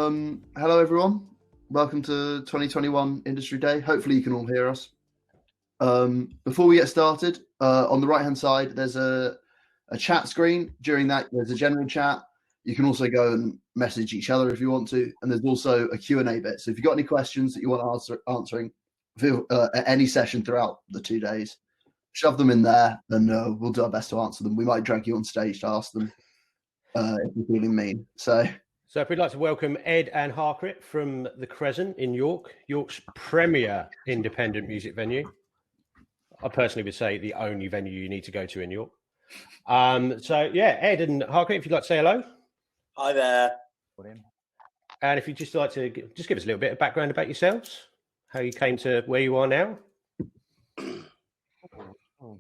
Hello everyone. Welcome to 2021 Industry Day. Hopefully you can all hear us. Before we get started, on the right hand side there's a chat screen. During that there's a general chat. You can also go and message each other if you want to, and there's also a Q&A bit. So if you've got any questions that you want answering at any session throughout the 2 days, shove them in there and we'll do our best to answer them. We might drag you on stage to ask them if you're feeling mean. So if we'd like to welcome Ed and Harkirit from the Crescent in York, York's premier independent music venue. I personally would say the only venue you need to go to in York. Ed and Harkirit, if you'd like to say hello. Hi there. And if you'd just like to just give us a little bit of background about yourselves, how you came to where you are now. Ed,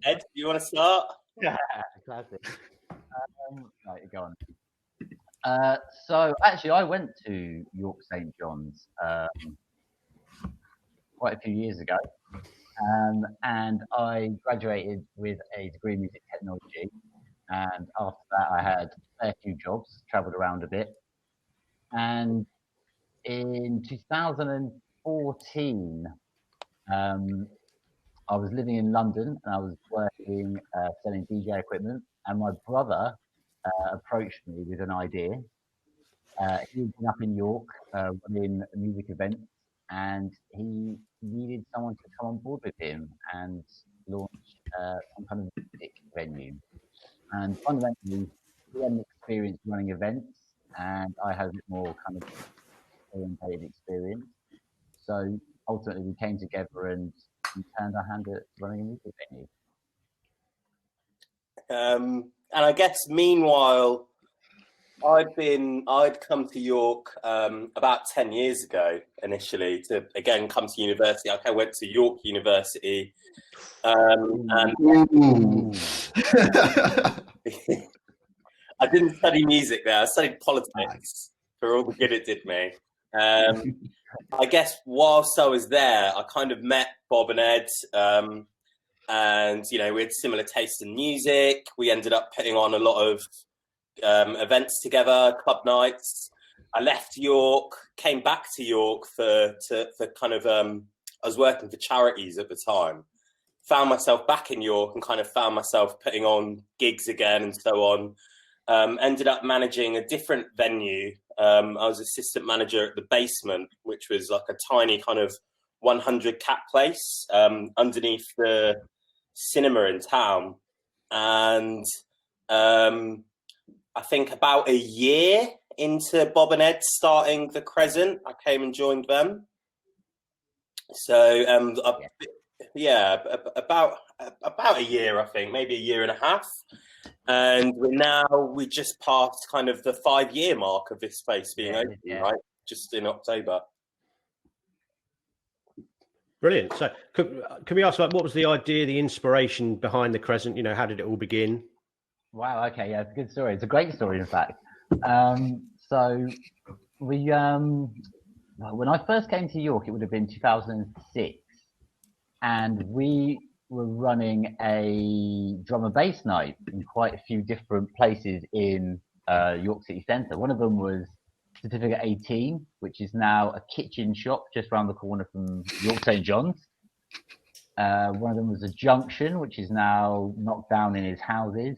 do you want to start? Yeah, classic. Right, go on. So actually, I went to York St John's quite a few years ago, and I graduated with a degree in music technology. And after that, I had a fair few jobs, travelled around a bit. And in 2014, I was living in London and I was working selling DJ equipment. And my brother approached me with an idea. He'd been up in York running music events, and he needed someone to come on board with him and launch some kind of music venue. And fundamentally, he had an experience running events, and I had a bit more kind of orientated experience. So ultimately, we came together and turned our hand at running a music venue. And I guess meanwhile, I'd come to York about 10 years ago initially to again come to university. I went to York University, and I didn't study music there. I studied politics for all the good it did me. I guess whilst I was there, I kind of met Bob and Ed, and we had similar tastes in music. We ended up putting on a lot of events together, club nights. I left York, came back to York for kind of I was working for charities at the time. Found myself back in York and kind of found myself putting on gigs again and so on. Ended up managing a different venue. I was assistant manager at the Basement, which was like a tiny kind of 100 cap place underneath the cinema in town. And I think about a year into Bob and Ed starting the Crescent, I came and joined them. So about a year, I think, maybe a year and a half. And we just passed kind of the 5-year mark of this place being open, right? Just in October. Brilliant. So can we ask, what was the idea, the inspiration behind the Crescent? How did it all begin? Wow. Okay. Yeah, it's a good story. It's a great story, in fact. So we, when I first came to York, it would have been 2006, and we were running a drum and bass night in quite a few different places in York City Centre. One of them was Certificate 18, which is now a kitchen shop just around the corner from York St John's. One of them was a Junction, which is now knocked down in his houses.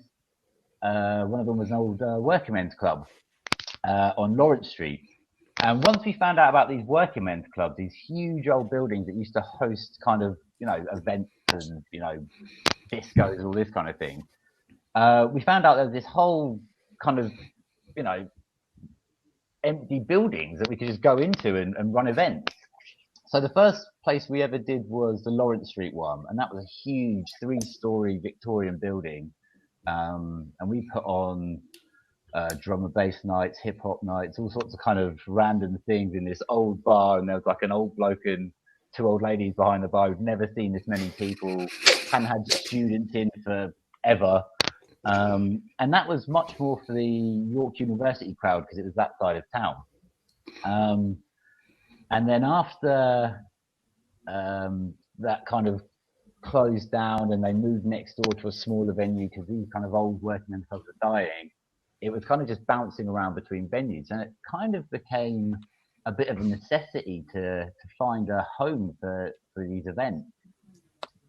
One of them was an old working men's club on Lawrence Street. And once we found out about these working men's clubs, these huge old buildings that used to host kind of, events and, discos and all this kind of thing, we found out there was this whole kind of, empty buildings that we could just go into and run events. So the first place we ever did was the Lawrence Street one, and that was a huge 3-story Victorian building. And we put on drum and bass nights, hip hop nights, all sorts of kind of random things in this old bar. And there was like an old bloke and 2 old ladies behind the bar. We'd never seen this many people. Hadn't had students in forever. And that was much more for the York University crowd because it was that side of town. And then after that kind of closed down and they moved next door to a smaller venue because these kind of old working men's clubs were dying, it was kind of just bouncing around between venues, and it kind of became a bit of a necessity to find a home for these events.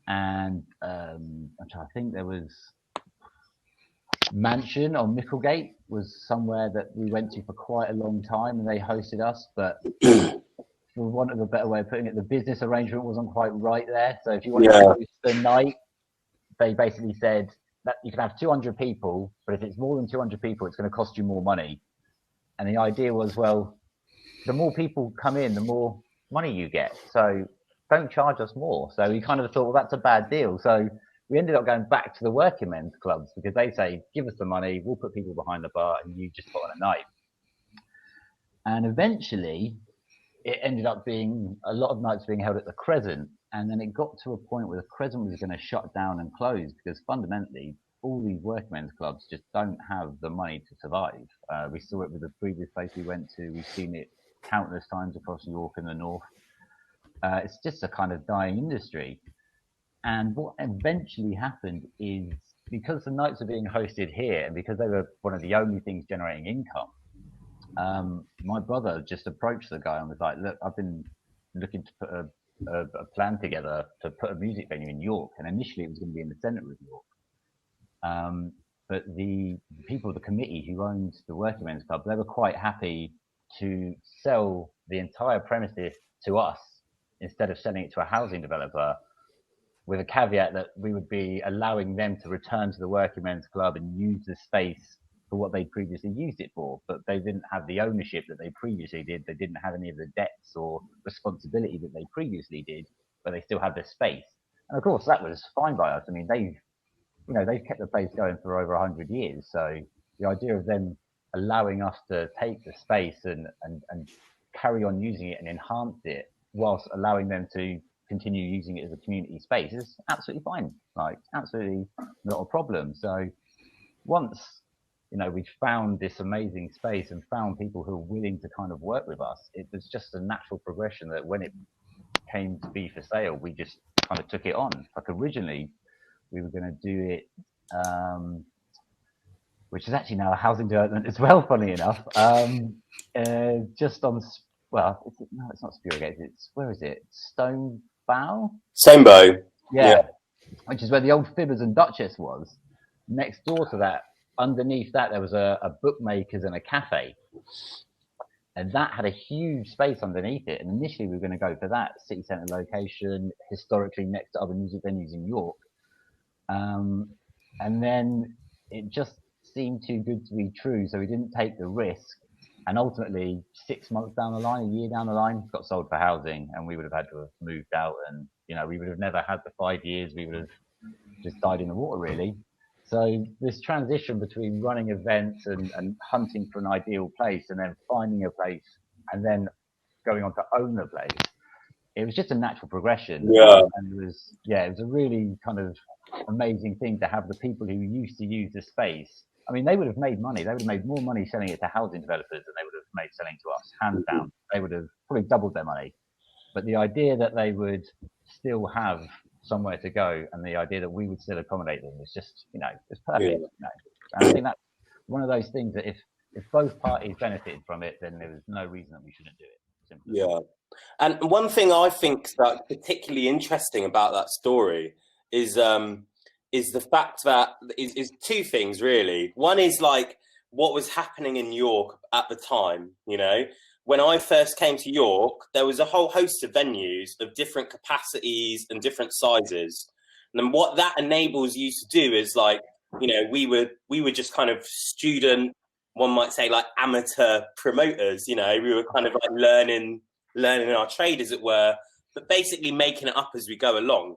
And I'm trying to think, there was Mansion on Micklegate was somewhere that we went to for quite a long time, and they hosted us. But for want of a better way of putting it, the business arrangement wasn't quite right there. So if you wanted to host the night, they basically said that you can have 200 people, but if it's more than 200 people, it's going to cost you more money. And the idea was, well, the more people come in, the more money you get. So don't charge us more. So we kind of thought, well, that's a bad deal. So we ended up going back to the working men's clubs, because they say, give us the money, we'll put people behind the bar, and you just put on a night. And eventually, it ended up being a lot of nights being held at the Crescent. And then it got to a point where the Crescent was going to shut down and close, because fundamentally, all these working men's clubs just don't have the money to survive. We saw it with the previous place we went to. We've seen it countless times across York and the north. It's just a kind of dying industry. And what eventually happened is, because the nights are being hosted here, and because they were one of the only things generating income, my brother just approached the guy and was like, look, I've been looking to put a plan together to put a music venue in York. And initially it was going to be in the centre of York. But the people of the committee who owned the Working Men's Club, they were quite happy to sell the entire premises to us instead of selling it to a housing developer, with a caveat that we would be allowing them to return to the Working Men's Club and use the space for what they previously used it for. But they didn't have the ownership that they previously did. They didn't have any of the debts or responsibility that they previously did, but they still had the space. And of course, that was fine by us. I mean, they've kept the place going for over 100 years. So the idea of them allowing us to take the space and carry on using it and enhance it, whilst allowing them to continue using it as a community space, is absolutely fine. Like, absolutely not a problem. So once, we found this amazing space and found people who were willing to kind of work with us, it was just a natural progression that when it came to be for sale, we just kind of took it on. Like, originally we were going to do it, which is actually now a housing development as well, funny enough, just on, well, it's not Spurgate, where is it? Stonebow? Yeah. Which is where the old Fibbers and Duchess was. Next door to that, underneath that, there was a bookmakers and a cafe. And that had a huge space underneath it. And initially we were going to go for that city centre location, historically next to other music venues in York. And then it just seemed too good to be true, so we didn't take the risk. And ultimately, 6 months down the line, a year down the line, it got sold for housing, and we would have had to have moved out, and we would have never had the 5 years. We would have just died in the water, really. So this transition between running events and hunting for an ideal place, and then finding a place, and then going on to own the place, it was just a natural progression. Yeah. And it was a really kind of amazing thing to have the people who used to use the space. I mean, they would have made money. They would have made more money selling it to housing developers than they would have made selling to us, hands down. They would have probably doubled their money. But the idea that they would still have somewhere to go, and the idea that we would still accommodate them, was just, it's perfect. Yeah. And I think that's one of those things that if both parties benefited from it, then there was no reason that we shouldn't do it. Simply. Yeah. And one thing I think that's particularly interesting about that story is the fact that is two things, really. One is like what was happening in York at the time. When I first came to York, there was a whole host of venues of different capacities and different sizes. And then what that enables you to do is, like, we were just kind of student, one might say, like, amateur promoters. We were kind of like learning our trade, as it were, but basically making it up as we go along.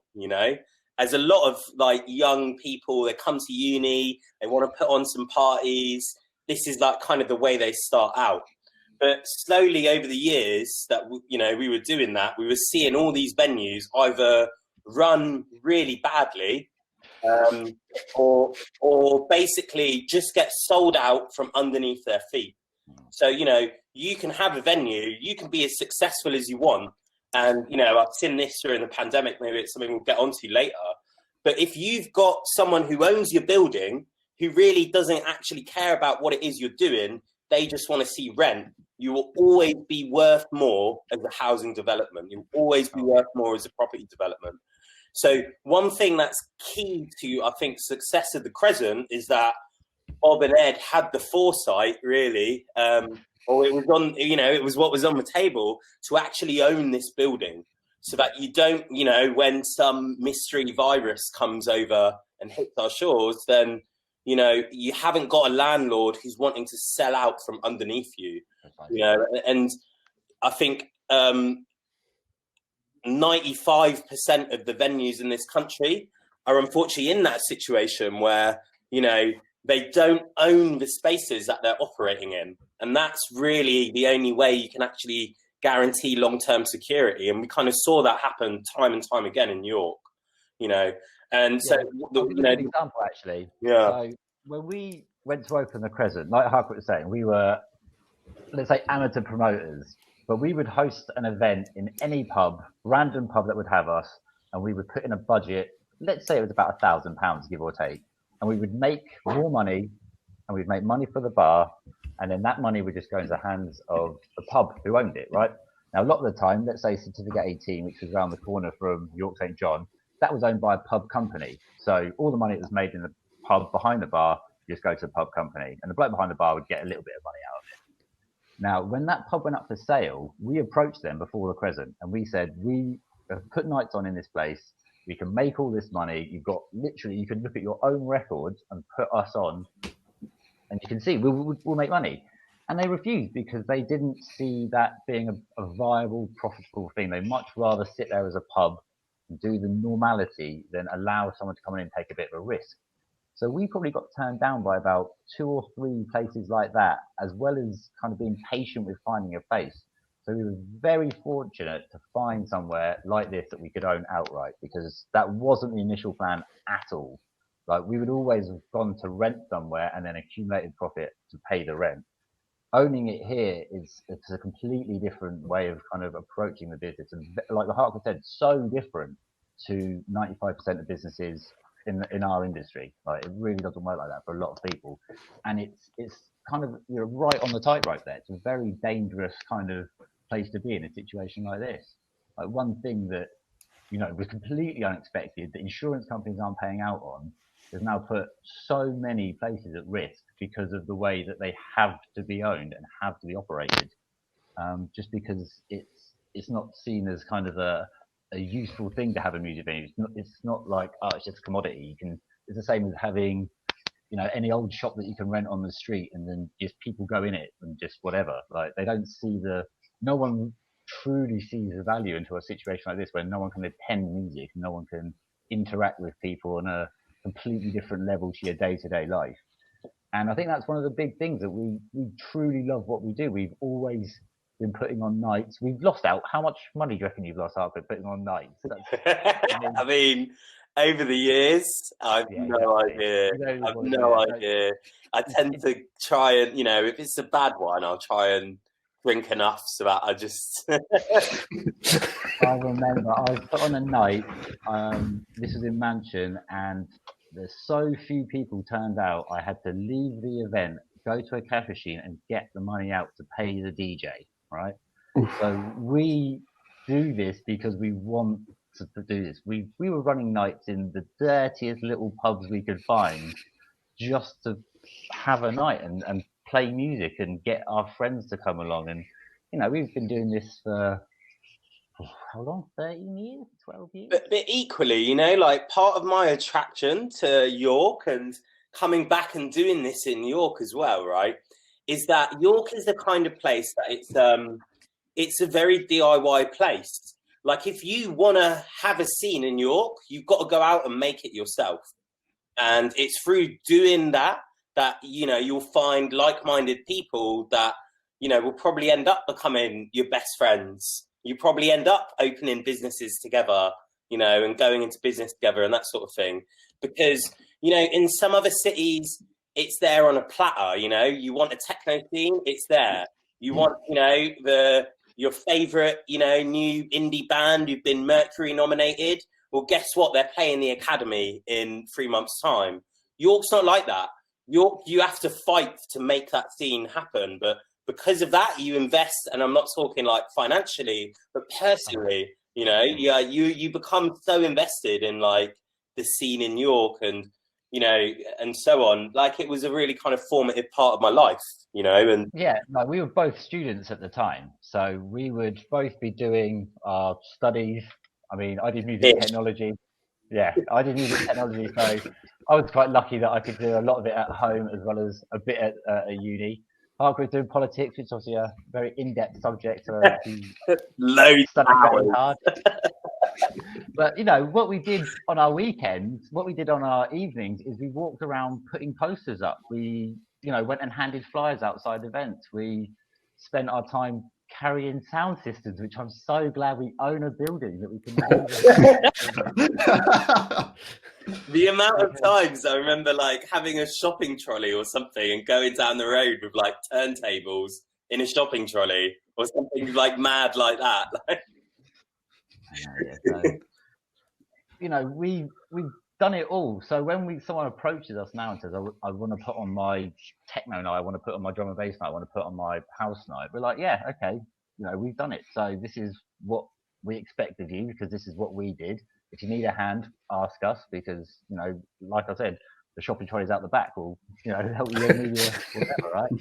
As a lot of like young people, they come to uni, they want to put on some parties. This is like kind of the way they start out. But slowly over the years that, we were doing that, we were seeing all these venues either run really badly or basically just get sold out from underneath their feet. So, you can have a venue, you can be as successful as you want. And, I've seen this during the pandemic, maybe it's something we'll get onto later. But if you've got someone who owns your building, who really doesn't actually care about what it is you're doing, they just want to see rent, you will always be worth more as a housing development. You'll always be worth more as a property development. So one thing that's key to, I think, success of the Crescent is that Bob and Ed had the foresight, really, or it was on, it was what was on the table to actually own this building, so that you don't, when some mystery virus comes over and hits our shores, then you haven't got a landlord who's wanting to sell out from underneath you. And I think 95% of the venues in this country are unfortunately in that situation where, they don't own the spaces that they're operating in. And that's really the only way you can actually guarantee long-term security. And we kind of saw that happen time and time again in York, And so, an example, actually. Yeah. So when we went to open the Crescent, like Harkirit was saying, we were, let's say, amateur promoters, but we would host an event in any pub, random pub that would have us, and we would put in a budget. Let's say it was about £1,000, give or take, and we would make more money, and we'd make money for the bar, and then that money would just go into the hands of the pub who owned it, right? Now, a lot of the time, let's say Certificate 18, which was around the corner from York St. John, that was owned by a pub company. So all the money that was made in the pub behind the bar just go to the pub company, and the bloke behind the bar would get a little bit of money out of it. Now, when that pub went up for sale, we approached them before the Crescent, and we said, we have put nights on in this place. We can make all this money. You've got literally, you can look at your own records and put us on, and you can see we'll make money. And they refused because they didn't see that being a viable, profitable thing. They much rather sit there as a pub and do the normality than allow someone to come in and take a bit of a risk. So we probably got turned down by about 2 or 3 places like that, as well as kind of being patient with finding a place. So we were very fortunate to find somewhere like this that we could own outright, because that wasn't the initial plan at all. Like, we would always have gone to rent somewhere and then accumulated profit to pay the rent. Owning it here it's a completely different way of kind of approaching the business, and like the Harkirit said, so different to 95% of businesses in our industry. Like, it really doesn't work like that for a lot of people, and it's kind of, you're right on the tightrope there. It's a very dangerous kind of place to be in a situation like this. Like, one thing that was completely unexpected that insurance companies aren't paying out on has now put so many places at risk because of the way that they have to be owned and have to be operated, just because it's not seen as kind of a useful thing to have a music venue. It's not like, oh, it's just a commodity. It's the same as having any old shop that you can rent on the street and then just people go in it and just whatever. Like, they don't see no one truly sees the value into a situation like this where no one can attend music and no one can interact with people on a completely different level to your day-to-day life. And I think that's one of the big things, that we truly love what we do. We've always been putting on nights. We've lost out. How much money do you reckon you've lost out by putting on nights? I mean, over the years, I've no idea. I've no idea. I tend to try and, if it's a bad one, I'll try and drink enough so that I just... I remember I was put on a night, this was in Mansion, and there's so few people turned out, I had to leave the event, go to a cash machine and get the money out to pay the DJ, right? So we do this because we want to do this. We were running nights in the dirtiest little pubs we could find just to have a night and play music and get our friends to come along. And, we've been doing this for how long? 13 years? 12 years? But equally, like, part of my attraction to York and coming back and doing this in York as well, right, is that York is the kind of place that it's a very DIY place. Like, if you want to have a scene in York, you've got to go out and make it yourself. And it's through doing that you'll find like-minded people that, will probably end up becoming your best friends. You probably end up opening businesses together, and going into business together and that sort of thing. Because, in some other cities, it's there on a platter, you want a techno scene, it's there. You want, your favourite, new indie band who've been Mercury nominated. Well, guess what? They're playing the Academy in 3 months' time. York's not like that. York, you have to fight to make that scene happen. But because of that, you invest, and I'm not talking like financially, but personally, you know, you become so invested in like the scene in York and, you know, and so on. Like, it was a really kind of formative part of my life, you know. And yeah, no, we were both students at the time, so we would both be doing our studies. I mean, I did music technology. Yeah, I did music technology, so I was quite lucky that I could do a lot of it at home as well as a bit at a uni. Harkirit doing politics, which is obviously a very in-depth subject. So loads study very hard. But, you know, what we did on our weekends, what we did on our evenings is we walked around putting posters up. We, you know, went and handed flyers outside events. We spent our time carrying sound systems, which I'm so glad we own a building that we can The amount of times I remember like having a shopping trolley or something and going down the road with like turntables in a shopping trolley or something like mad like that. So, you know, we've done it all. So when someone approaches us now and says, I want to put on my techno night, I want to put on my drum and bass night, I want to put on my house night, we're like, yeah, okay, you know, we've done it. So this is what we expect of you, because this is what we did. If you need a hand, ask us, because, you know, like I said, the shopping trolleys out the back will, you know, help you in whatever, right?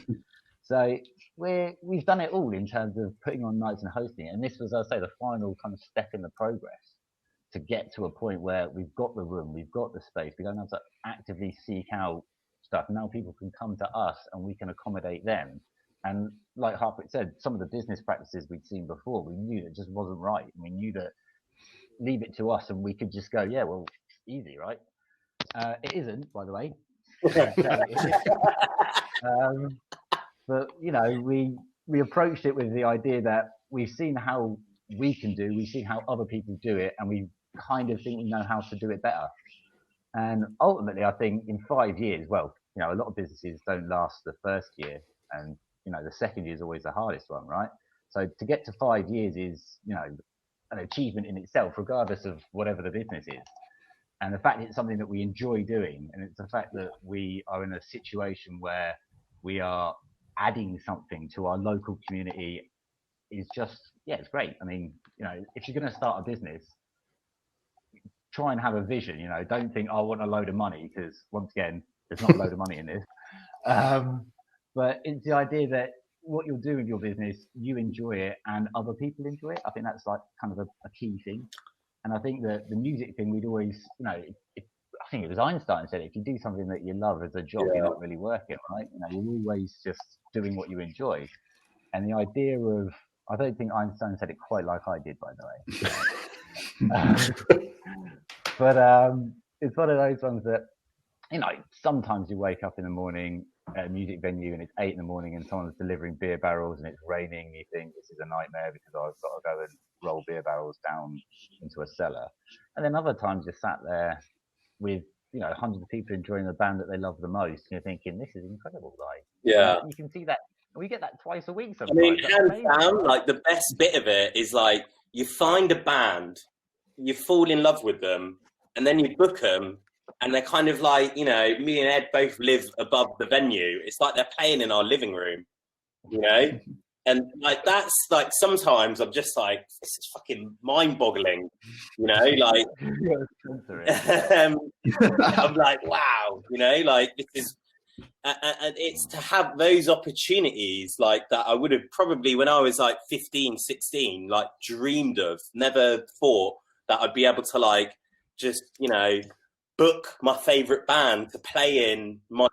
So we've done it all in terms of putting on nights and hosting it. And this was, I say, the final kind of step in the progress to get to a point where we've got the room, we've got the space, we don't have to actively seek out stuff. Now people can come to us and we can accommodate them. And like Harkirit said, some of the business practices we'd seen before, we knew that just wasn't right. And we knew that leave it to us and we could just go, yeah, well, easy, right? It isn't, by the way. But, you know, we approached it with the idea that we've seen how we can do, we've seen how other people do it, and we kind of think we know how to do it better. And ultimately, I think in 5 years, well, you know, a lot of businesses don't last the first year, and, you know, the second year is always the hardest one, right? So to get to 5 years is, you know, an achievement in itself, regardless of whatever the business is. And the fact it's something that we enjoy doing, and it's the fact that we are in a situation where we are adding something to our local community is just, yeah, it's great. I mean, you know, if you're going to start a business, try and have a vision, you know, don't think, oh, I want a load of money, because once again, there's not a load of money in this. But it's the idea that what you'll do with your business, you enjoy it and other people enjoy it. I think that's like kind of a key thing. And I think that the music thing, we'd always, you know, I think it was Einstein said, if you do something that you love as a job, you're not really working, right? You know, you're always just doing what you enjoy. And the idea of, I don't think Einstein said it quite like I did, by the way. But it's one of those ones that, you know, sometimes you wake up in the morning at a music venue and it's 8 in the morning and someone's delivering beer barrels and it's raining. You think this is a nightmare because I've got to go and roll beer barrels down into a cellar. And then other times you're sat there with, you know, hundreds of people enjoying the band that they love the most. And you're thinking, this is incredible. Like, yeah, you can see that. We get that twice a week sometimes. I mean, hands down, like the best bit of it is like you find a band, you fall in love with them, and then you book them, and they're kind of like, you know, me and Ed both live above the venue. It's like they're playing in our living room, you know? And like, that's like, sometimes I'm just like, this is fucking mind-boggling, you know? Like, I'm like, wow, you know, like this is, and it's to have those opportunities like that I would have probably, when I was like 15, 16, like dreamed of, never thought that I'd be able to like, just, you know, book my favorite band to play in my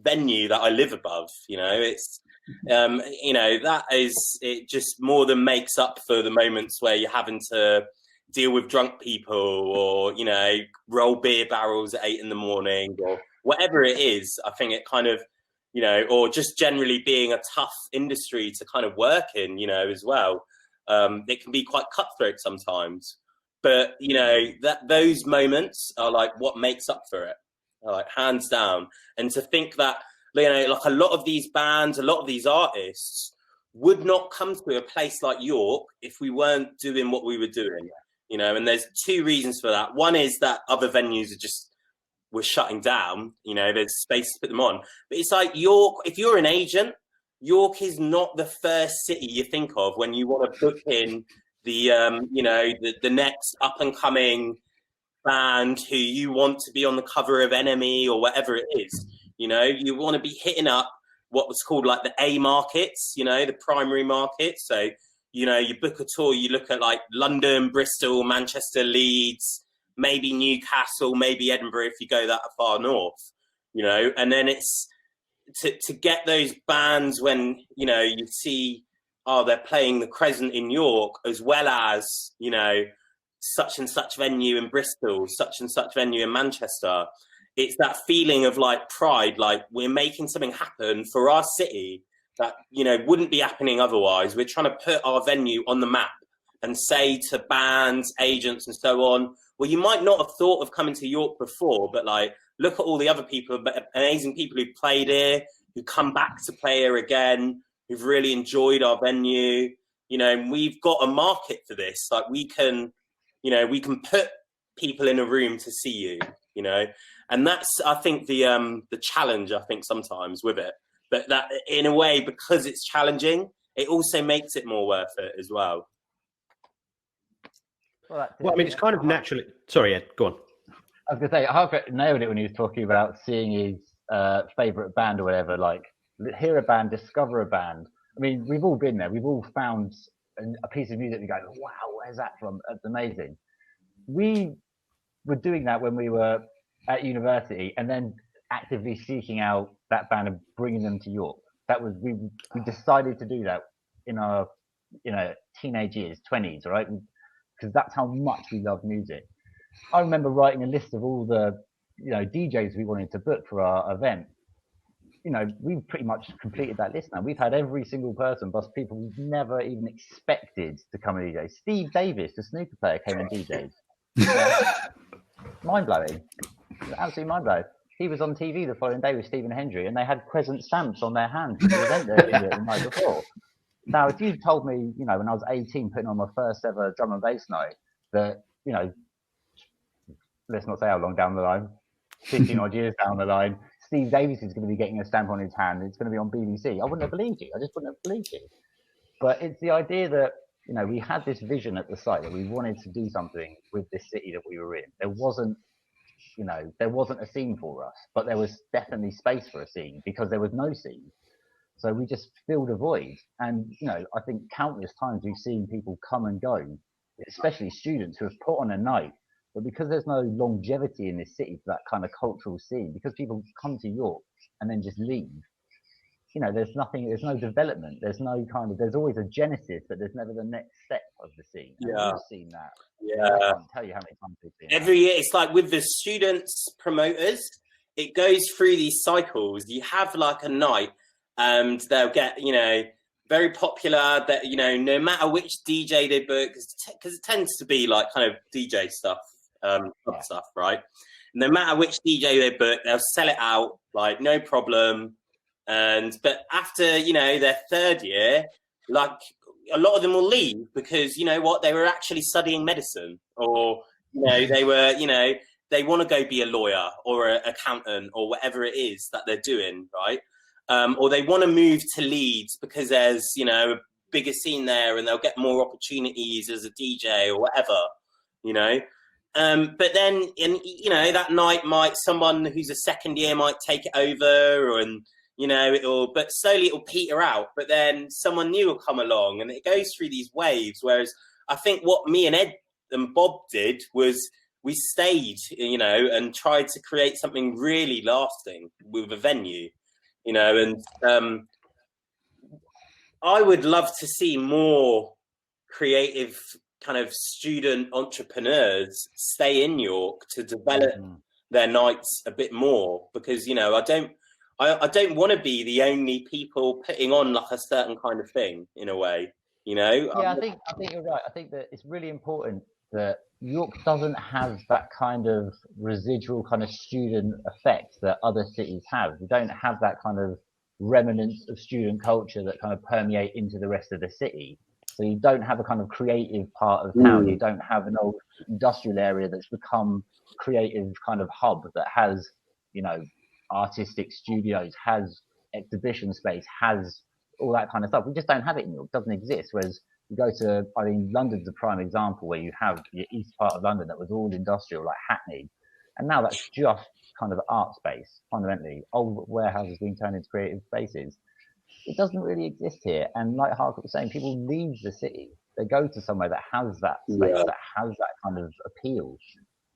venue that I live above. You know, it's, you know, that is, it just more than makes up for the moments where you're having to deal with drunk people or, you know, roll beer barrels at 8 in the morning or whatever it is. I think it kind of, you know, or just generally being a tough industry to kind of work in, you know, as well. It can be quite cutthroat sometimes. But, you know, that those moments are like what makes up for it, like hands down. And to think that, you know, like a lot of these bands, a lot of these artists would not come to a place like York if we weren't doing what we were doing, you know, and there's 2 reasons for that. One is that other venues are just, we're shutting down, you know, there's space to put them on. But it's like York, if you're an agent York is not the first city you think of when you want to book in the the next up and coming band who you want to be on the cover of Enemy or whatever it is. You want to be hitting up what was called like the A markets, the primary markets. So, you book a tour, you look at like London, Bristol, Manchester, Leeds, maybe Newcastle, maybe Edinburgh if you go that far north, and then it's to get those bands when, you see, they're playing the Crescent in York, as well as, such and such venue in Bristol, such and such venue in Manchester. It's that feeling of like pride, like we're making something happen for our city that, wouldn't be happening otherwise. We're trying to put our venue on the map and say to bands, agents and so on, well, you might not have thought of coming to York before, but like, look at all the other people, amazing people who played here, who come back to play here again, who've really enjoyed our venue. We've got a market for this. Like we can put people in a room to see you, and that's, I think, the challenge, I think, sometimes with it. But that, in a way, because it's challenging, it also makes it more worth it as well. Well, I mean, it's kind of naturally... Sorry, Ed, go on. I was going to say, Harkirit nailed it when he was talking about seeing his favourite band or whatever, like, hear a band, discover a band. I mean, we've all been there. We've all found a piece of music and go, wow, where's that from? That's amazing. We were doing that when we were at university and then actively seeking out that band and bringing them to York. That was, we decided to do that in our, teenage years, 20s, right? Because that's how much we love music. I remember writing a list of all the, DJs we wanted to book for our event. We've pretty much completed that list now. We've had every single person, plus people we've never even expected to come and DJ. Steve Davis, the snooker player, came and DJed. Mind-blowing. Absolutely mind-blowing. He was on TV the following day with Stephen Hendry, and they had Crescent stamps on their hands for the event the night before. Now, if you told me, when I was 18, putting on my first ever drum and bass night, that, let's not say how long down the line, 15 odd years down the line, Steve Davis is going to be getting a stamp on his hand. It's going to be on BBC. I wouldn't have believed you. I just wouldn't have believed you. But it's the idea that, we had this vision at the site that we wanted to do something with this city that we were in. There wasn't a scene for us, but there was definitely space for a scene because there was no scene. So we just filled a void. And, I think countless times we've seen people come and go, especially students who have put on a night. But because there's no longevity in this city for that kind of cultural scene, because people come to York and then just leave, there's no development. There's always a genesis, but there's never the next step of the scene. And Yeah. we've seen that. Yeah. I can't tell you how many times we've seen Every year, it's like with the students promoters, it goes through these cycles. You have like a night and they'll get, very popular that, no matter which DJ they book, because it tends to be like kind of DJ stuff, stuff, right? No matter which DJ they book, they'll sell it out, like no problem. But after, their third year, like a lot of them will leave because, they were actually studying medicine or, they were, they want to go be a lawyer or an accountant or whatever it is that they're doing, right? Or they want to move to Leeds because there's, a bigger scene there and they'll get more opportunities as a DJ or whatever, But then, that night someone who's a second year might take it over but slowly it'll peter out. But then someone new will come along and it goes through these waves. Whereas I think what me and Ed and Bob did was we stayed, and tried to create something really lasting with a venue, and I would love to see more creative kind of student entrepreneurs stay in York to develop their nights a bit more because, I don't want to be the only people putting on like a certain kind of thing in a way, Yeah, I think you're right. I think that it's really important that York doesn't have that kind of residual kind of student effect that other cities have. We don't have that kind of remnants of student culture that kind of permeate into the rest of the city. So you don't have a kind of creative part of town. You don't have an old industrial area that's become creative kind of hub that has, artistic studios, has exhibition space, has all that kind of stuff. We just don't have it in York. It doesn't exist. Whereas you go to, I mean, London's a prime example where you have the east part of London that was all industrial, like Hackney, and now that's just kind of art space, fundamentally. Old warehouses being turned into creative spaces. It doesn't really exist here. And like Harkirit was saying, people leave the city. They go to somewhere that has that space, that has that kind of appeal.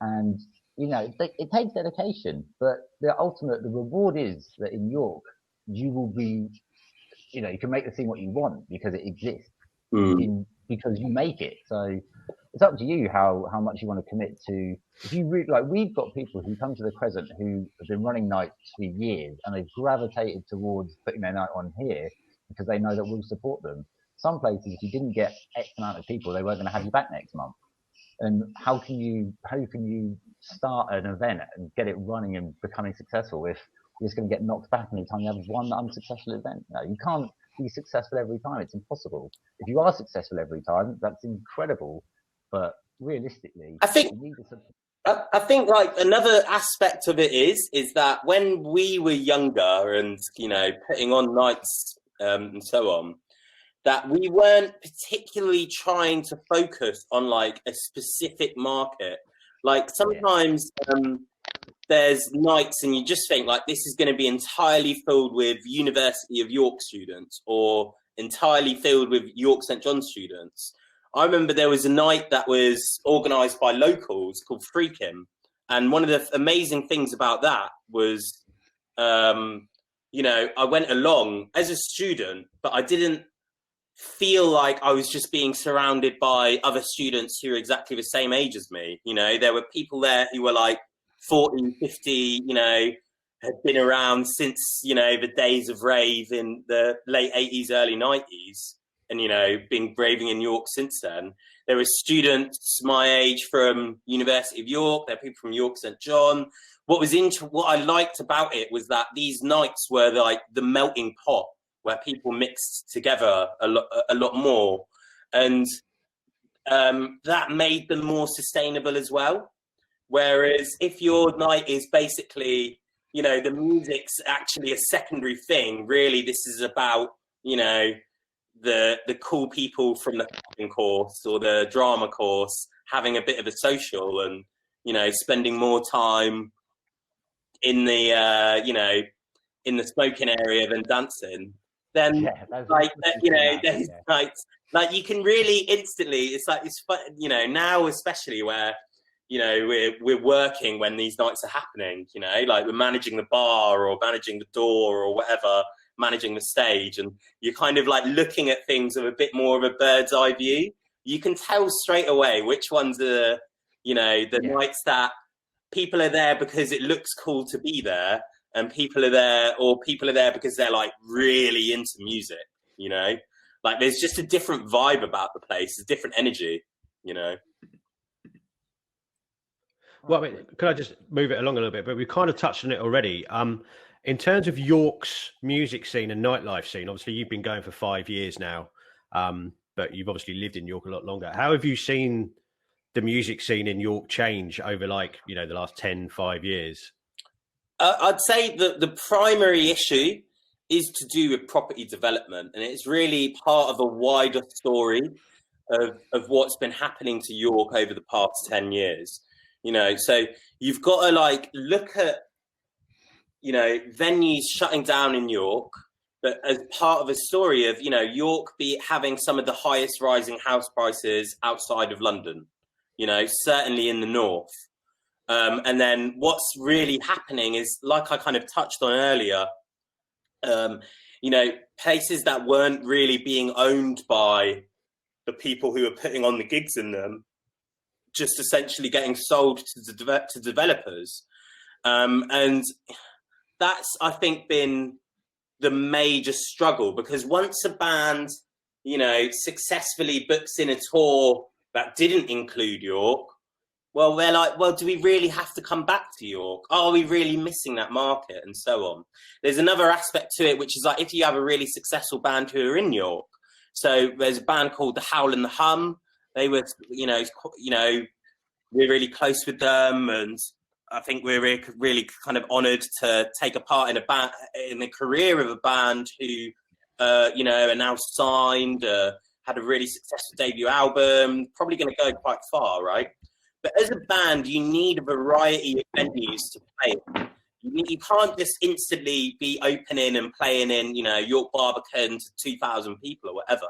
And, you know, it takes dedication, but the reward is that in York, you will be, you know, you can make the scene what you want because it exists, because you make it. So it's up to you how much you want to commit to. If you really, like, we've got people who come to the Crescent who have been running nights for years and they've gravitated towards putting their night on here because they know that we'll support them. Some places, if you didn't get X amount of people, they weren't going to have you back next month. And how can you start an event and get it running and becoming successful if you're just going to get knocked back anytime you have one unsuccessful event? No, you can't be successful every time. It's impossible. If you are successful every time, that's incredible. But realistically, I think like another aspect of it is that when we were younger and, you know, putting on nights and so on, that we weren't particularly trying to focus on like a specific market. Like sometimes there's nights and you just think like this is going to be entirely filled with University of York students or entirely filled with York St John's students. I remember there was a night that was organised by locals called Freakin'. And one of the amazing things about that was, you know, I went along as a student, but I didn't feel like I was just being surrounded by other students who are exactly the same age as me. You know, there were people there who were like 40, 50, you know, had been around since, you know, the days of rave in the late 80s, early 90s, and, you know, been raving in York since then. There were students my age from University of York, there were people from York St John. What I liked about it was that these nights were like the melting pot where people mixed together a lot more. And that made them more sustainable as well. Whereas if your night is basically, you know, the music's actually a secondary thing, really this is about, you know, the cool people from the acting course or the drama course having a bit of a social and, you know, spending more time in the, you know, in the smoking area than dancing, then like, you know, there's like you can really instantly, it's like, it's fun, you know, now especially where, you know, we're working when these nights are happening, you know, like we're managing the bar or managing the door or whatever, managing the stage, and you're kind of like looking at things with a bit more of a bird's eye view. You can tell straight away which ones are, you know, the nights that people are there because it looks cool to be there, and people are there because they're like really into music, you know, like there's just a different vibe about the place, a different energy, you know. Well, I mean, could I just move it along a little bit? But we've kind of touched on it already. In terms of York's music scene and nightlife scene, obviously you've been going for 5 years now, but you've obviously lived in York a lot longer. How have you seen the music scene in York change over, like, you know, the last 5 years? I'd say that the primary issue is to do with property development, and it's really part of a wider story of what's been happening to York over the past 10 years. You know, so you've got to like look at, you know, venues shutting down in York, but as part of a story of, you know, York having some of the highest rising house prices outside of London, you know, certainly in the north. And then what's really happening is, like I kind of touched on earlier, you know, places that weren't really being owned by the people who are putting on the gigs in them, just essentially getting sold to developers. And that's, I think, been the major struggle, because once a band, you know, successfully books in a tour that didn't include York, well, they're like, well, do we really have to come back to York? Are we really missing that market? And so on. There's another aspect to it, which is like if you have a really successful band who are in York. So there's a band called the Howl and the Hum. They were, you know, we're really close with them, and I think we're really kind of honoured to take a part in a career of a band who are now signed, had a really successful debut album, probably going to go quite far, right? But as a band, you need a variety of venues to play in. You can't just instantly be opening and playing in, York Barbican to 2,000 people or whatever.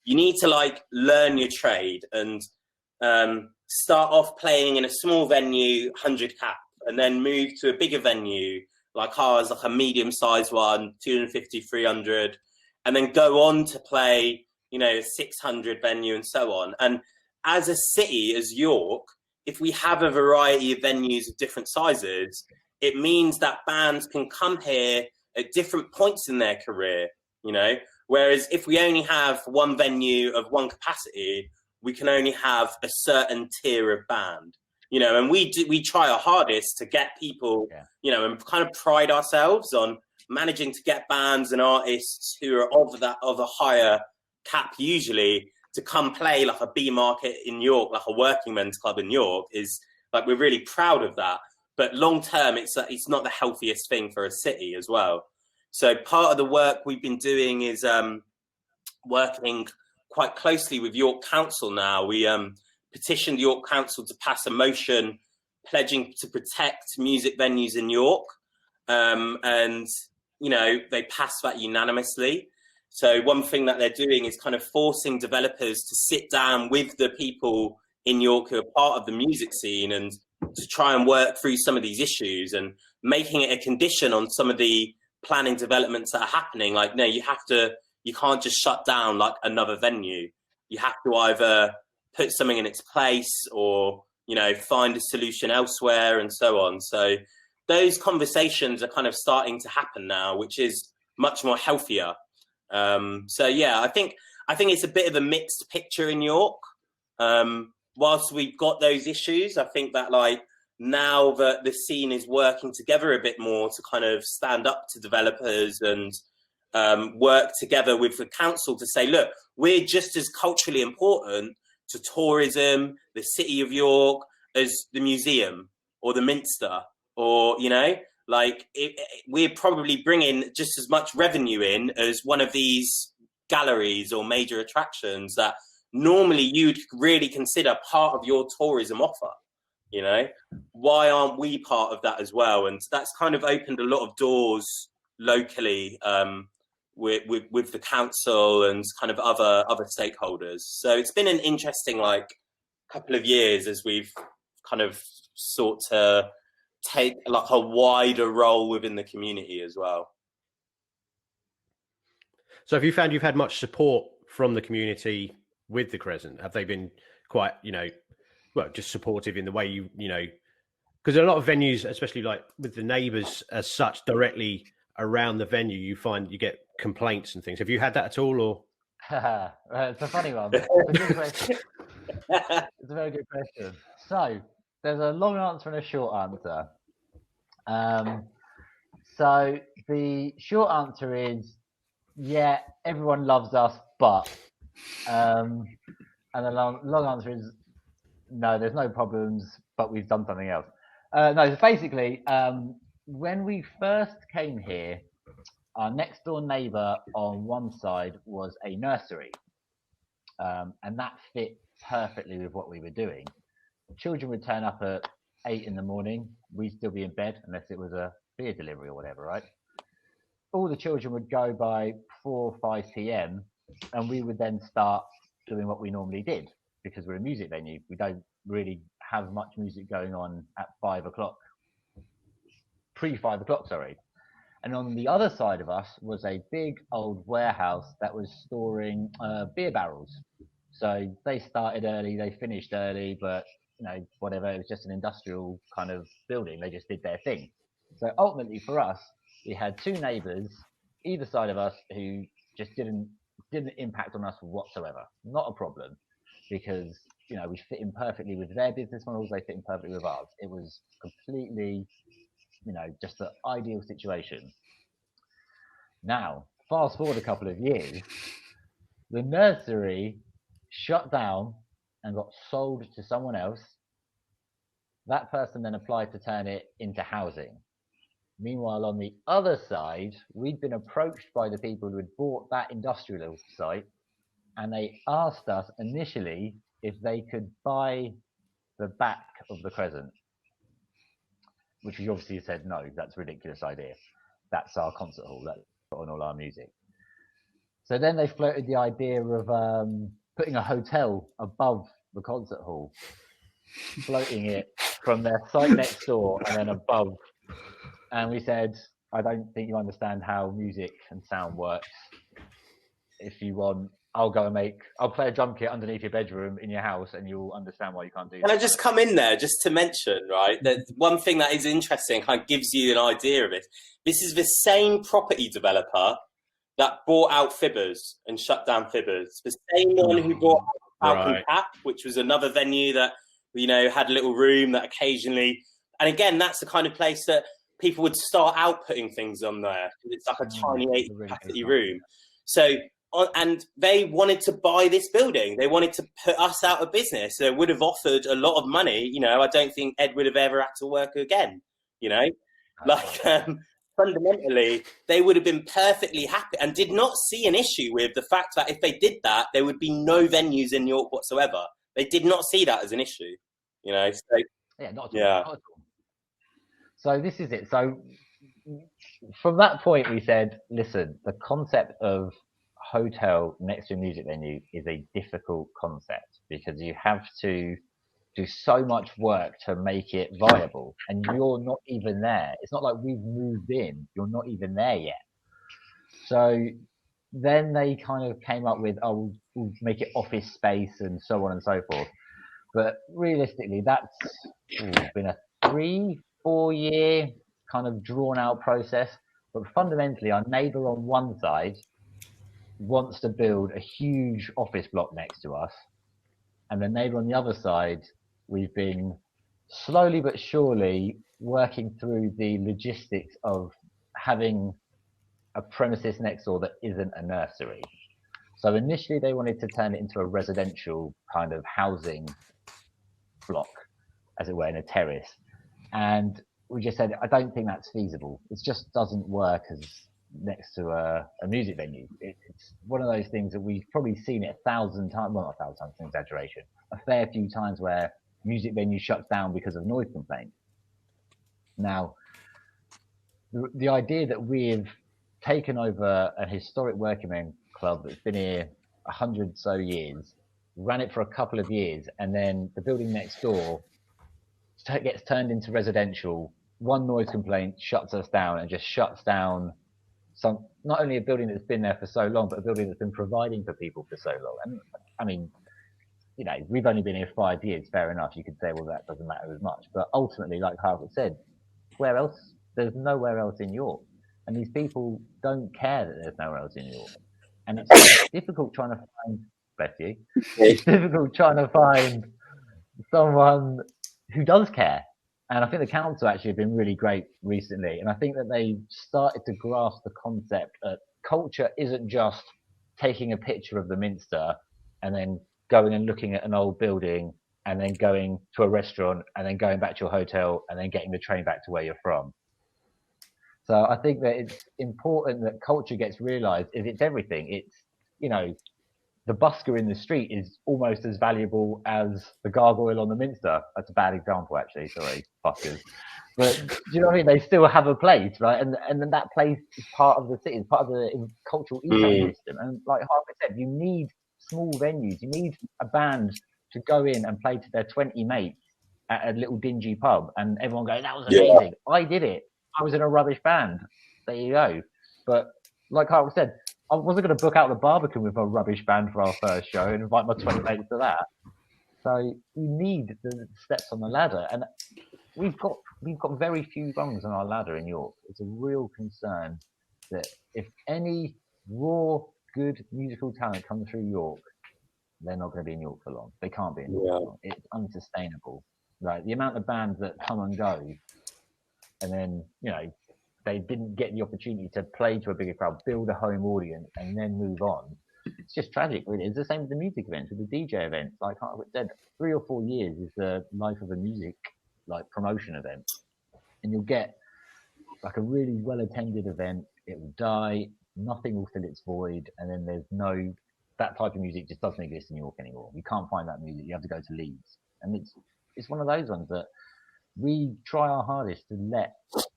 You need to learn your trade and start off playing in a small venue, 100 cap, and then move to a bigger venue like ours, like a medium-sized one, 250, 300, and then go on to play, a 600 venue and so on. And as a city, as York, if we have a variety of venues of different sizes, it means that bands can come here at different points in their career, whereas if we only have one venue of one capacity, we can only have a certain tier of band, and we try our hardest to get people, and kind of pride ourselves on managing to get bands and artists who are of a higher cap usually to come play like a B market in York, like a working men's club in York is we're really proud of that. But long term, it's not the healthiest thing for a city as well. So part of the work we've been doing is working quite closely with York Council now. We petitioned York Council to pass a motion pledging to protect music venues in York. And, they passed that unanimously. So one thing that they're doing is kind of forcing developers to sit down with the people in York who are part of the music scene and to try and work through some of these issues and making it a condition on some of the planning developments that are happening. No, you can't just shut down another venue. You have to either put something in its place or, find a solution elsewhere and so on. So those conversations are kind of starting to happen now, which is much more healthier. I think it's a bit of a mixed picture in York. Whilst we've got those issues, I think that now that the scene is working together a bit more to kind of stand up to developers and work together with the council to say, look, we're just as culturally important to tourism, the city of York, as the museum or the Minster, or, we're probably bringing just as much revenue in as one of these galleries or major attractions that normally you'd really consider part of your tourism offer. Why aren't we part of that as well? And that's kind of opened a lot of doors locally with the council and kind of other stakeholders. So it's been an interesting couple of years as we've kind of sought to take a wider role within the community as well. So have you found you've had much support from the community with the Crescent? Have they been quite, just supportive in the way because a lot of venues, especially with the neighbours as such, directly around the venue, you find you get complaints and things. Have you had that at all, or? It's a funny one. It's a good question. It's a very good question. So there's a long answer and a short answer. So the short answer is, yeah, everyone loves us, but, and the long answer is, no, there's no problems, but we've done something else. No, so basically, when we first came here, our next door neighbour on one side was a nursery, and that fit perfectly with what we were doing. Children would turn up at 8 in the morning. We'd still be in bed unless it was a beer delivery or whatever, right? All the children would go by 4 or 5 p.m. and we would then start doing what we normally did because we're a music venue. We don't really have much music going on at 5 o'clock, pre-5 o'clock, sorry. And on the other side of us was a big old warehouse that was storing beer barrels. So they started early, they finished early, but whatever, it was just an industrial kind of building. They just did their thing. So ultimately for us, we had 2 neighbours either side of us who just didn't impact on us whatsoever. Not a problem, because we fit in perfectly with their business models, they fit in perfectly with ours. It was completely just the ideal situation. Now, fast forward a couple of years, the nursery shut down and got sold to someone else. That person then applied to turn it into housing. Meanwhile, on the other side, we'd been approached by the people who had bought that industrial site, and they asked us initially if they could buy the back of the Crescent, which we obviously said no, that's a ridiculous idea. That's our concert hall, that's on all our music. So then they floated the idea of putting a hotel above the concert hall, floating it from their site next door and then above. And we said, I don't think you understand how music and sound works. If you want, I'll play a drum kit underneath your bedroom in your house and you'll understand why you can't do that. Can I just come in there just to mention, right, that one thing that is interesting, kind of gives you an idea of it. This is the same property developer that bought out Fibbers and shut down Fibbers. The same one who bought out Falcon Cap, which was another venue that, had a little room that occasionally, and again, that's the kind of place that people would start out putting things on there. It's like a tiny 80-capacity room. So, and they wanted to buy this building. They wanted to put us out of business. They would have offered a lot of money. I don't think Ed would have ever had to work again. Fundamentally, they would have been perfectly happy and did not see an issue with the fact that if they did that, there would be no venues in York whatsoever. They did not see that as an issue. So, yeah, not at all. So this is it. So from that point, we said, listen, the concept of hotel next to a music venue is a difficult concept because you have to do so much work to make it viable, and you're not even there. It's not like we've moved in. You're not even there yet. So then they kind of came up with, we'll make it office space and so on and so forth. But realistically, that's been a 3-4 year kind of drawn out process. But fundamentally, our neighbour on one side wants to build a huge office block next to us. And the neighbour on the other side, we've been slowly but surely working through the logistics of having a premises next door that isn't a nursery. So initially they wanted to turn it into a residential kind of housing block, as it were, in a terrace. And we just said, I don't think that's feasible. It just doesn't work as next to a music venue. It's one of those things that we've probably seen it 1,000 times, well, not 1,000 times, an exaggeration, a fair few times where music venue shuts down because of noise complaints. Now, the idea that we've taken over a historic working men club that's been here 100 so years, ran it for a couple of years, and then the building next door gets turned into residential, one noise complaint shuts us down and just shuts down not only a building that's been there for so long, but a building that's been providing for people for so long. And I mean, we've only been here 5 years, fair enough. You could say, well, that doesn't matter as much. But ultimately, like Harkirit said, where else? There's nowhere else in York. And these people don't care that there's nowhere else in York. And it's difficult trying to find, bless you, it's difficult trying to find someone who does care. And I think the council actually have been really great recently. And I think that they started to grasp the concept that culture isn't just taking a picture of the Minster and then going and looking at an old building and then going to a restaurant and then going back to your hotel and then getting the train back to where you're from. So I think that it's important that culture gets realised. It's everything. It's, the busker in the street is almost as valuable as the gargoyle on the Minster. That's a bad example, actually. Sorry, buskers. But do you know what I mean? They still have a place, right? And then that place is part of the city, it's part of the cultural ecosystem. And like Harkirit said, you need small venues. You need a band to go in and play to their 20 mates at a little dingy pub, and everyone goes, "That was amazing. Yeah. I did it. I was in a rubbish band." There you go. But like Harkirit said, I wasn't going to book out the Barbican with a rubbish band for our first show and invite my 20 mates to that. So you need the steps on the ladder, and we've got very few rungs on our ladder in York. It's a real concern that if any raw, good musical talent comes through York, they're not going to be in York for long. They can't be in York for long. It's unsustainable. Right? The amount of bands that come and go, and then they didn't get the opportunity to play to a bigger crowd, build a home audience, and then move on. It's just tragic, really. It's the same with the music events, with the DJ events. Like I said, 3 or 4 years is the life of a music promotion event, and you'll get like a really well-attended event, it will die, nothing will fill its void, and then there's no, that type of music just doesn't exist in York anymore. You can't find that music. You have to go to Leeds. And it's one of those ones that we try our hardest to let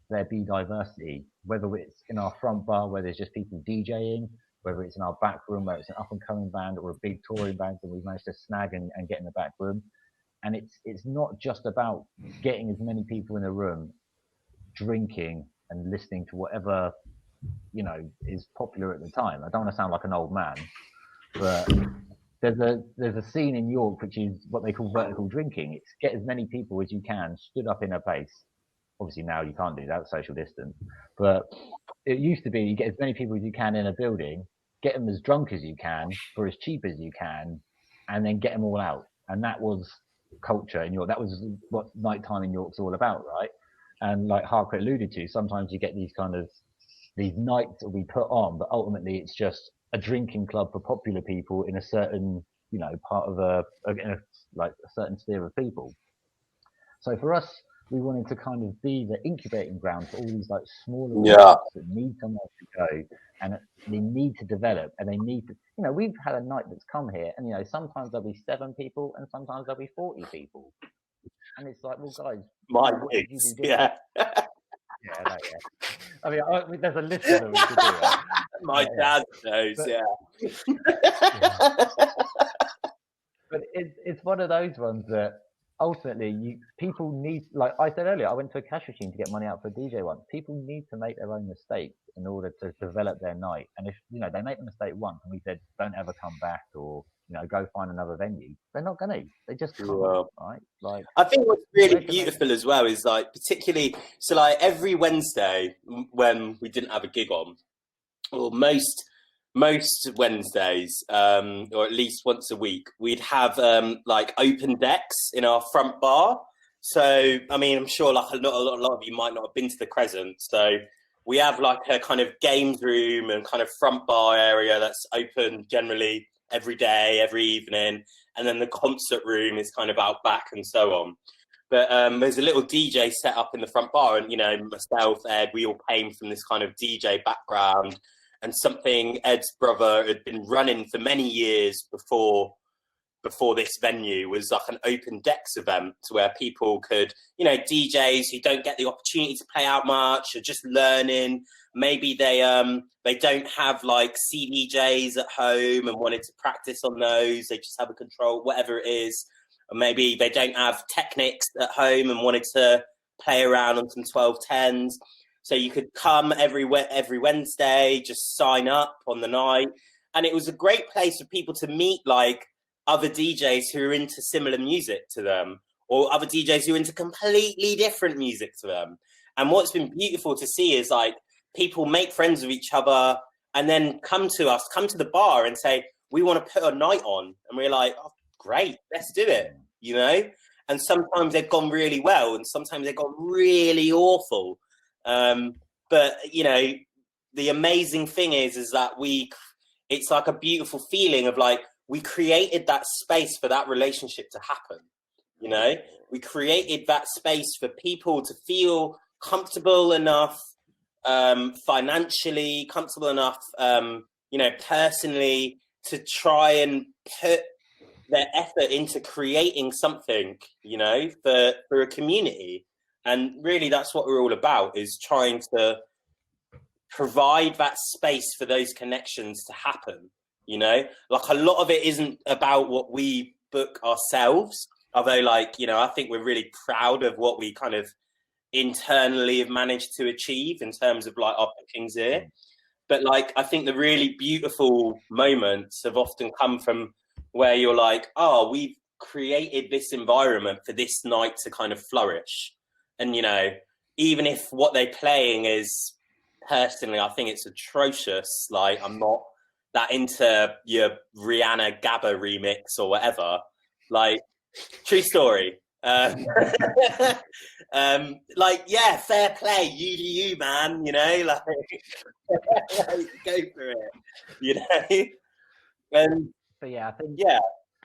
there be diversity, whether it's in our front bar where there's just people DJing, whether it's in our back room where it's an up-and-coming band or a big touring band that we've managed to snag and get in the back room. And it's not just about getting as many people in a room drinking and listening to whatever, you know, is popular at the time. I don't want to sound like an old man, but there's a scene in York which is what they call vertical drinking. It's get as many people as you can stood up in a place. Obviously now you can't do that, social distance, but it used to be you get as many people as you can in a building, get them as drunk as you can for as cheap as you can, and then get them all out. And that was culture in York. That was what nighttime in York's all about, right? And like Harkirit alluded to, sometimes you get these nights that we put on, but ultimately it's just a drinking club for popular people in a certain, you know, part of a certain sphere of people. So for us, we wanted to kind of be the incubating ground for all these like smaller groups that need somewhere to go, and they need to develop, and they need to, you know, we've had a night that's come here, and you know, sometimes there'll be 7 people, and sometimes there'll be 40 people, and it's like, well, guys, my gigs, yeah. Yeah. I mean, there's a list of them we could do. Right? My dad knows, But it's one of those ones that ultimately people need, like I said earlier, I went to a cash machine to get money out for a DJ once. People need to make their own mistakes in order to develop their night. And if, you know, they make the mistake once and we said, don't ever come back, or, you know, go find another venue, they're not going to. They just can't, right? Like, I think what's really beautiful as well is like, particularly, so like every Wednesday when we didn't have a gig on, or most Wednesdays, or at least once a week, we'd have like open decks in our front bar. So, I mean, I'm sure like a lot of you might not have been to the Crescent. So we have like a kind of games room and kind of front bar area that's open generally every day, every evening. And then the concert room is kind of out back and so on. But there's a little DJ set up in the front bar. And, you know, myself, Ed, we all came from this kind of DJ background. And something Ed's brother had been running for many years before this venue was like an open decks event where people could, you know, DJs who don't get the opportunity to play out much or just learning. Maybe they don't have like CDJs at home and wanted to practice on those. They just have a control, whatever it is. Or maybe they don't have Technics at home and wanted to play around on some 1210s. So you could come every Wednesday, just sign up on the night. And it was a great place for people to meet like other DJs who are into similar music to them, or other DJs who are into completely different music to them. And what's been beautiful to see is like people make friends with each other and then come to the bar and say, we want to put a night on. And we're like, oh, great, let's do it, you know? And sometimes they've gone really well and sometimes they've gone really awful. But you know, the amazing thing is that it's like a beautiful feeling of like, we created that space for that relationship to happen. You know, we created that space for people to feel comfortable enough, financially comfortable enough, you know, personally, to try and put their effort into creating something, you know, for a community. And really, that's what we're all about, is trying to provide that space for those connections to happen. You know, like a lot of it isn't about what we book ourselves, although like, you know, I think we're really proud of what we kind of internally have managed to achieve in terms of like our bookings here. But like, I think the really beautiful moments have often come from where you're like, oh, we've created this environment for this night to kind of flourish. And, you know, even if what they're playing is, personally, I think it's atrocious. Like, I'm not that into your Rihanna Gabba remix or whatever. Like, true story. Like, yeah, fair play. You do you, man. You know, like, go for it. You know. But yeah,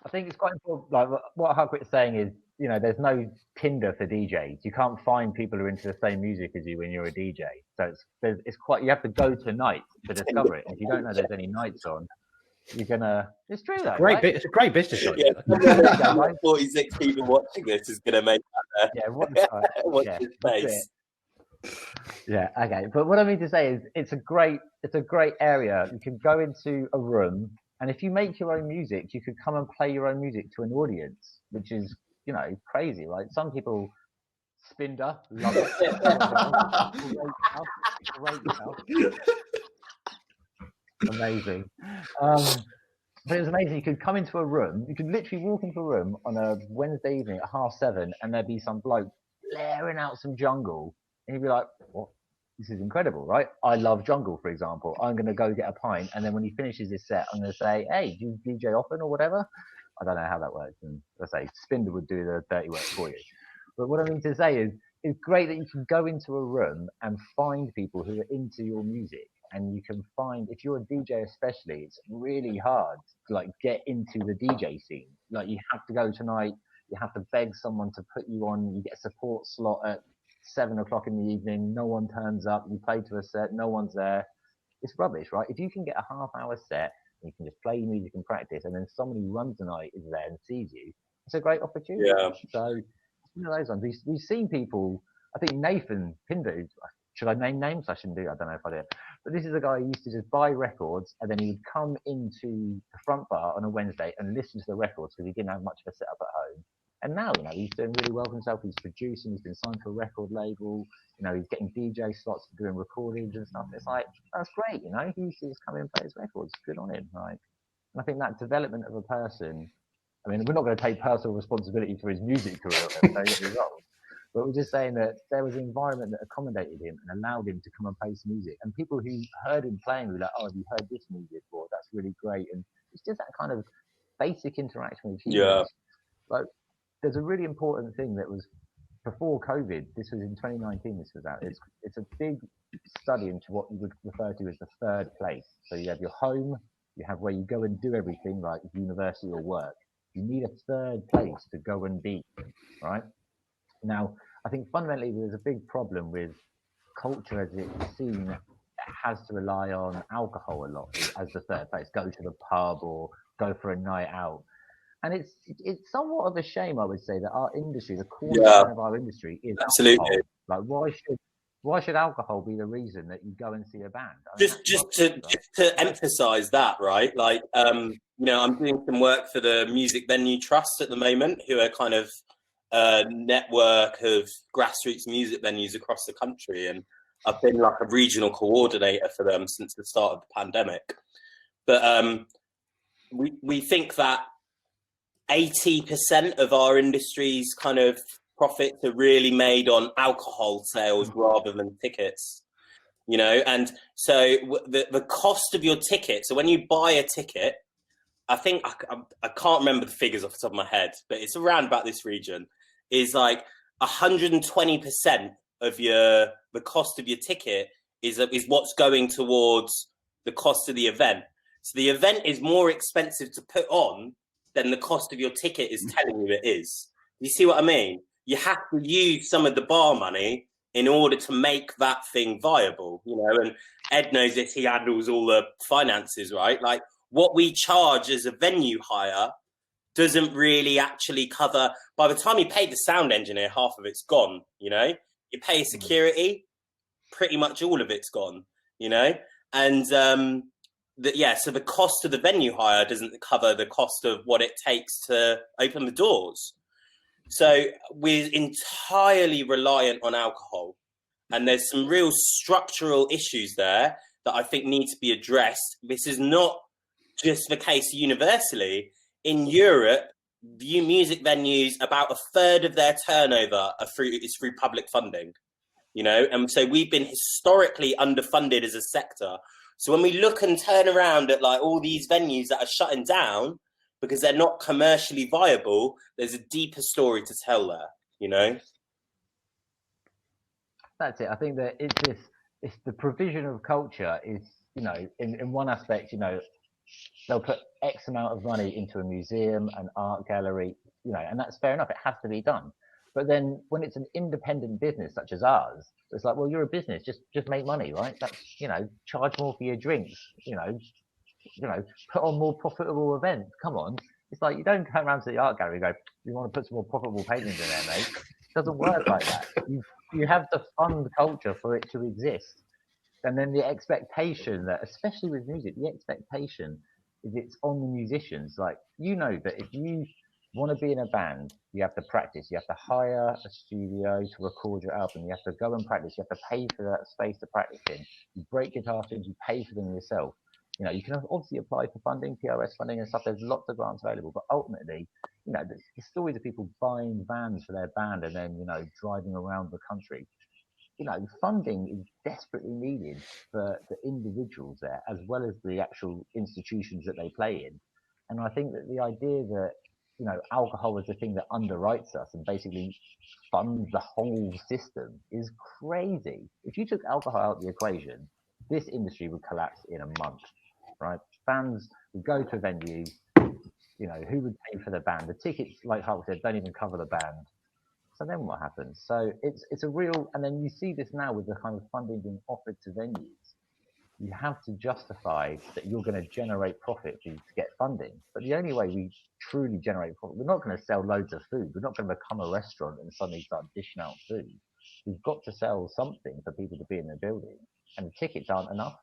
I think it's quite important. Like what Harkirit's saying is, you know, there's no Tinder for DJs. You can't find people who are into the same music as you when you're a DJ. So it's quite, you have to go to nights to discover it. And if you don't know there's any nights on, you're gonna. It's true though. Great right? bit. It's a great business idea. Yeah, 46 people watching this is going to make that. Yeah, watch Watch this space. Yeah, okay. But what I mean to say is, it's a great area. You can go into a room, and if you make your own music, you could come and play your own music to an audience, which is, you know, crazy, right? Some people, Spinder, love it. Great stuff. Amazing. But it was amazing. You could come into a room. You could literally walk into a room on a Wednesday evening at 7:30, and there'd be some bloke blaring out some jungle, and you'd be like, "What? This is incredible, right? I love jungle, for example. I'm going to go get a pint, and then when he finishes his set, I'm going to say, hey, do you DJ often or whatever?" I don't know how that works. And I say, Spinder would do the dirty work for you. But what I mean to say is, it's great that you can go into a room and find people who are into your music. And you can find, if you're a DJ especially, it's really hard to like get into the DJ scene. Like, you have to go tonight, you have to beg someone to put you on, you get a support slot at 7 o'clock in the evening, no one turns up, you play to a set, no one's there. It's rubbish, right? If you can get a half-hour set, you can just play music and practice, and then someone who runs the night is there and sees you, it's a great opportunity. Yeah. So, one of those ones. We've seen people, I think Nathan Pindu, should I name names? I shouldn't do. I don't know if I did. But this is a guy who used to just buy records, and then he would come into the front bar on a Wednesday and listen to the records because he didn't have much of a setup at home. And now, you know, he's doing really well for himself. He's producing. He's been signed to a record label. You know, he's getting DJ slots for doing recordings and stuff. It's like, that's great. You know, he used to just come in and play his records. Good on him. Like, and I think that development of a person. I mean, we're not going to take personal responsibility for his music career. Don't get me wrong. But we're just saying that there was an environment that accommodated him and allowed him to come and play some music. And people who heard him playing were like, oh, have you heard this music before? That's really great. And it's just that kind of basic interaction with humans. Yeah. Like, there's a really important thing that was before COVID. This was in 2019. This was out. It's a big study into what you would refer to as the third place. So you have your home, you have where you go and do everything like university or work. You need a third place to go and be, right? Now, I think fundamentally there's a big problem with culture as it's seen has to rely on alcohol a lot as the third place. Go to the pub or go for a night out. And it's somewhat of a shame, I would say, that our industry, the cornerstone of our industry, is absolutely alcohol. Like, why should alcohol be the reason that you go and see a band? Just to emphasize that, right? Like, you know, I'm doing some work for the Music Venue Trust at the moment, who are kind of a network of grassroots music venues across the country, and I've been like a regional coordinator for them since the start of the pandemic. But we think that 80% of our industry's kind of profits are really made on alcohol sales rather than tickets, you know. And so the cost of your ticket, so when you buy a ticket, I think I can't remember the figures off the top of my head, but it's around about this region, is like 120% of the cost of your ticket is what's going towards the cost of the event. So the event is more expensive to put on than the cost of your ticket is telling you it is. You see what I mean? You have to use some of the bar money in order to make that thing viable, you know. And Ed knows this, he handles all the finances, right? Like, what we charge as a venue hire doesn't really actually cover, by the time you pay the sound engineer, half of it's gone, you know. You pay security, pretty much all of it's gone, you know. And so the cost of the venue hire doesn't cover the cost of what it takes to open the doors. So we're entirely reliant on alcohol, and there's some real structural issues there that I think need to be addressed. This is not just the case universally. In Europe, music venues, about a third of their turnover is through public funding, you know, and so we've been historically underfunded as a sector. So when we look and turn around at like all these venues that are shutting down because they're not commercially viable, there's a deeper story to tell there, you know. That's it. I think that it's the provision of culture is, you know, in one aspect, you know, they'll put X amount of money into a museum, an art gallery. and that's fair enough. It has to be done. But then when it's an independent business such as ours, it's like, well, you're a business, just make money, right? That's, charge more for your drinks, put on more profitable events. Come on. It's like, you don't come around to the art gallery and go, you want to put some more profitable paintings in there, mate. It doesn't work like that. You have to fund culture for it to exist. And then the expectation that, especially with music, the expectation is it's on the musicians. Like, that if you want to be in a band, you have to practice. You have to hire a studio to record your album. You have to go and practice. You have to pay for that space to practice in. You break guitar strings, you pay for them yourself. You can obviously apply for funding, PRS funding and stuff. There's lots of grants available, but ultimately, the stories of people buying vans for their band and then, driving around the country. Funding is desperately needed for the individuals there, as well as the actual institutions that they play in. And I think that the idea that, alcohol is the thing that underwrites us and basically funds the whole system is crazy. If you took alcohol out of the equation, this industry would collapse in a month, right? Fans would go to venues, who would pay for the band? The tickets, like Hulk said, don't even cover the band. So then what happens? So it's a real, and then you see this now with the kind of funding being offered to venues. You have to justify that you're going to generate profit to get funding. But the only way we truly generate profit, we're not going to sell loads of food. We're not going to become a restaurant and suddenly start dishing out food. We've got to sell something for people to be in the building, and the tickets aren't enough.